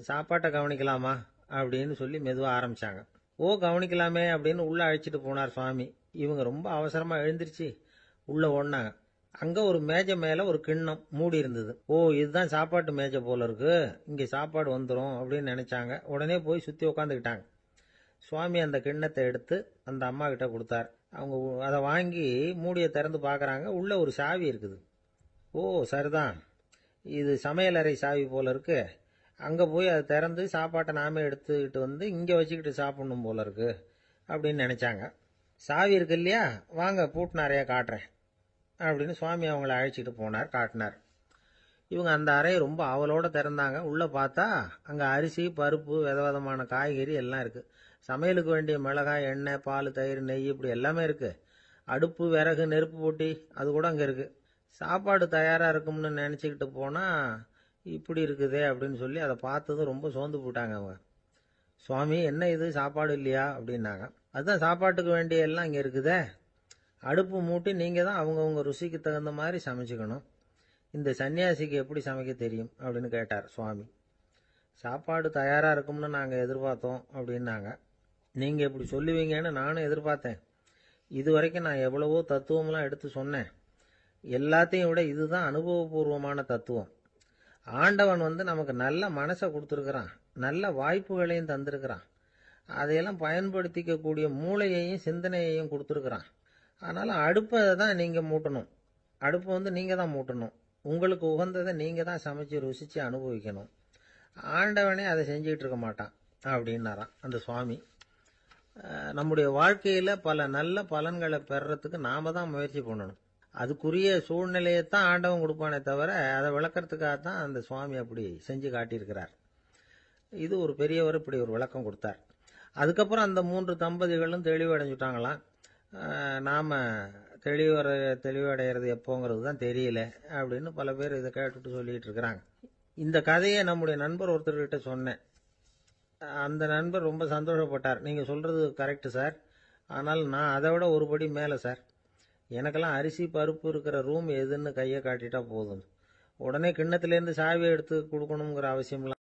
சாப்பாட்டை கவனிக்கலாமா அப்படின்னு சொல்லி மெதுவாக ஆரம்பிச்சாங்க. ஓ கவனிக்கலாமே அப்படின்னு உள்ள அழைச்சிட்டு போனார் சுவாமி. இவங்க ரொம்ப அவசரமாக எழுந்திருச்சு உள்ள ஓடினாங்க. அங்க ஒரு மேஜை மேல ஒரு கிண்ணம் மூடி இருந்தது. ஓ இதுதான் சாப்பாட்டு மேஜை போல இருக்கு, இங்க சாப்பாடு வந்துடும் அப்படின்னு நினைச்சாங்க. உடனே போய் சுத்தி உக்காந்துக்கிட்டாங்க. சுவாமி அந்த கிண்ணத்தை எடுத்து அந்த அம்மா கிட்ட கொடுத்தார். அவங்க அதை வாங்கி மூடியை திறந்து பாக்குறாங்க. உள்ள ஒரு சாவி இருக்குது. ஓ சரிதான், இது சமையலறை சாவி போல இருக்கு, அங்க போய் அதை திறந்து சாப்பாட்டை நாமே எடுத்துக்கிட்டு வந்து இங்க வச்சுக்கிட்டு சாப்பிடணும் போல இருக்கு அப்படின்னு நினைச்சாங்க. சாவி இருக்கு இல்லையா, வாங்க பூட்டு நிறைய காட்டுறேன் அப்படின்னு சுவாமி அவங்கள அழைச்சிட்டு போனார், காட்டினார். இவங்க அந்த அறையை ரொம்ப அவளோட திறந்தாங்க. உள்ள பார்த்தா அங்க அரிசி, பருப்பு, விதவிதமான காய்கறி எல்லாம் இருக்கு. சமையலுக்கு வேண்டிய மிளகாய், எண்ணெய், பால், தயிர், நெய் இப்படி எல்லாமே இருக்கு. அடுப்பு, விறகு, நெருப்பு போட்டி அது கூட அங்கே இருக்கு. சாப்பாடு தயாராக இருக்கும்னு நினச்சிக்கிட்டு போனால் இப்படி இருக்குதே அப்படின்னு சொல்லி அதை பார்த்ததும் ரொம்ப சோர்ந்து போட்டாங்க அவங்க. சுவாமி, என்ன இது, சாப்பாடு இல்லையா அப்படின்னாங்க. அதுதான் சாப்பாட்டுக்கு வேண்டிய எல்லாம் இங்கே இருக்குதே. அடுப்பு மூட்டி நீங்கள் தான் அவங்கவுங்க ருசிக்கு தகுந்த மாதிரி சமைச்சுக்கணும். இந்த சன்னியாசிக்கு எப்படி சமைக்க தெரியும் அப்படின்னு கேட்டார் சுவாமி. சாப்பாடு தயாராக இருக்கும்னு நாங்கள் எதிர்பார்த்தோம் அப்படின்னாங்க. நீங்கள் இப்படி சொல்லுவீங்கன்னு நானும் எதிர்பார்த்தேன். இது வரைக்கும் நான் எவ்வளவோ தத்துவம்லாம் எடுத்து சொன்னேன். எல்லாத்தையும் விட இதுதான் அனுபவபூர்வமான தத்துவம். ஆண்டவன் நமக்கு நல்ல மனசை கொடுத்துருக்கிறான், நல்ல வாய்ப்புகளையும் தந்திருக்கிறான், அதையெல்லாம் பயன்படுத்திக்கக்கூடிய மூளையையும் சிந்தனையையும் கொடுத்துருக்குறான். அதனால் அடுப்பை தான் நீங்கள் மூட்டணும். அடுப்பை நீங்கள் தான் மூட்டணும். உங்களுக்கு உகந்ததை நீங்கள் தான் சமைச்சு ருசித்து அனுபவிக்கணும். ஆண்டவனே அதை செஞ்சுக்கிட்டு இருக்க மாட்டான் அப்படின்னாராம் அந்த சுவாமி. நம்முடைய வாழ்க்கையில் பல நல்ல பலன்களை பெறறதுக்கு நாம் தான் முயற்சி பண்ணணும். அதுக்குரிய சூழ்நிலையைத்தான் ஆண்டவன் கொடுப்பானே தவிர அதை விளக்கறதுக்காக தான் அந்த சுவாமி அப்படி செஞ்சு காட்டியிருக்கிறார். இது ஒரு பெரியவர் இப்படி ஒரு விளக்கம் கொடுத்தார். அதுக்கப்புறம் அந்த 3 தம்பதிகளும் தெளிவடைஞ்சுட்டாங்களாம். நாம் தெளிவடைகிறது எப்போங்கிறது தான் தெரியல அப்படின்னு பல பேர் இதை கேட்டுட்டு சொல்லிட்டு இருக்கிறாங்க. இந்த கதையை நம்முடைய நண்பர் ஒருத்தர்கிட்ட சொன்னேன். அந்த நண்பர் ரொம்ப சந்தோஷப்பட்டார். நீங்கள் சொல்கிறது கரெக்டு சார், ஆனால் நான் அதை விட ஒரு படி மேலே சார். எனக்கெல்லாம் அரிசி பருப்பு இருக்கிற ரூம் எதுன்னு கையை காட்டிட்டா போதும். உடனே கிண்ணத்துலேருந்து சாவியை எடுத்து கொடுக்கணுங்கிற அவசியம்லாம்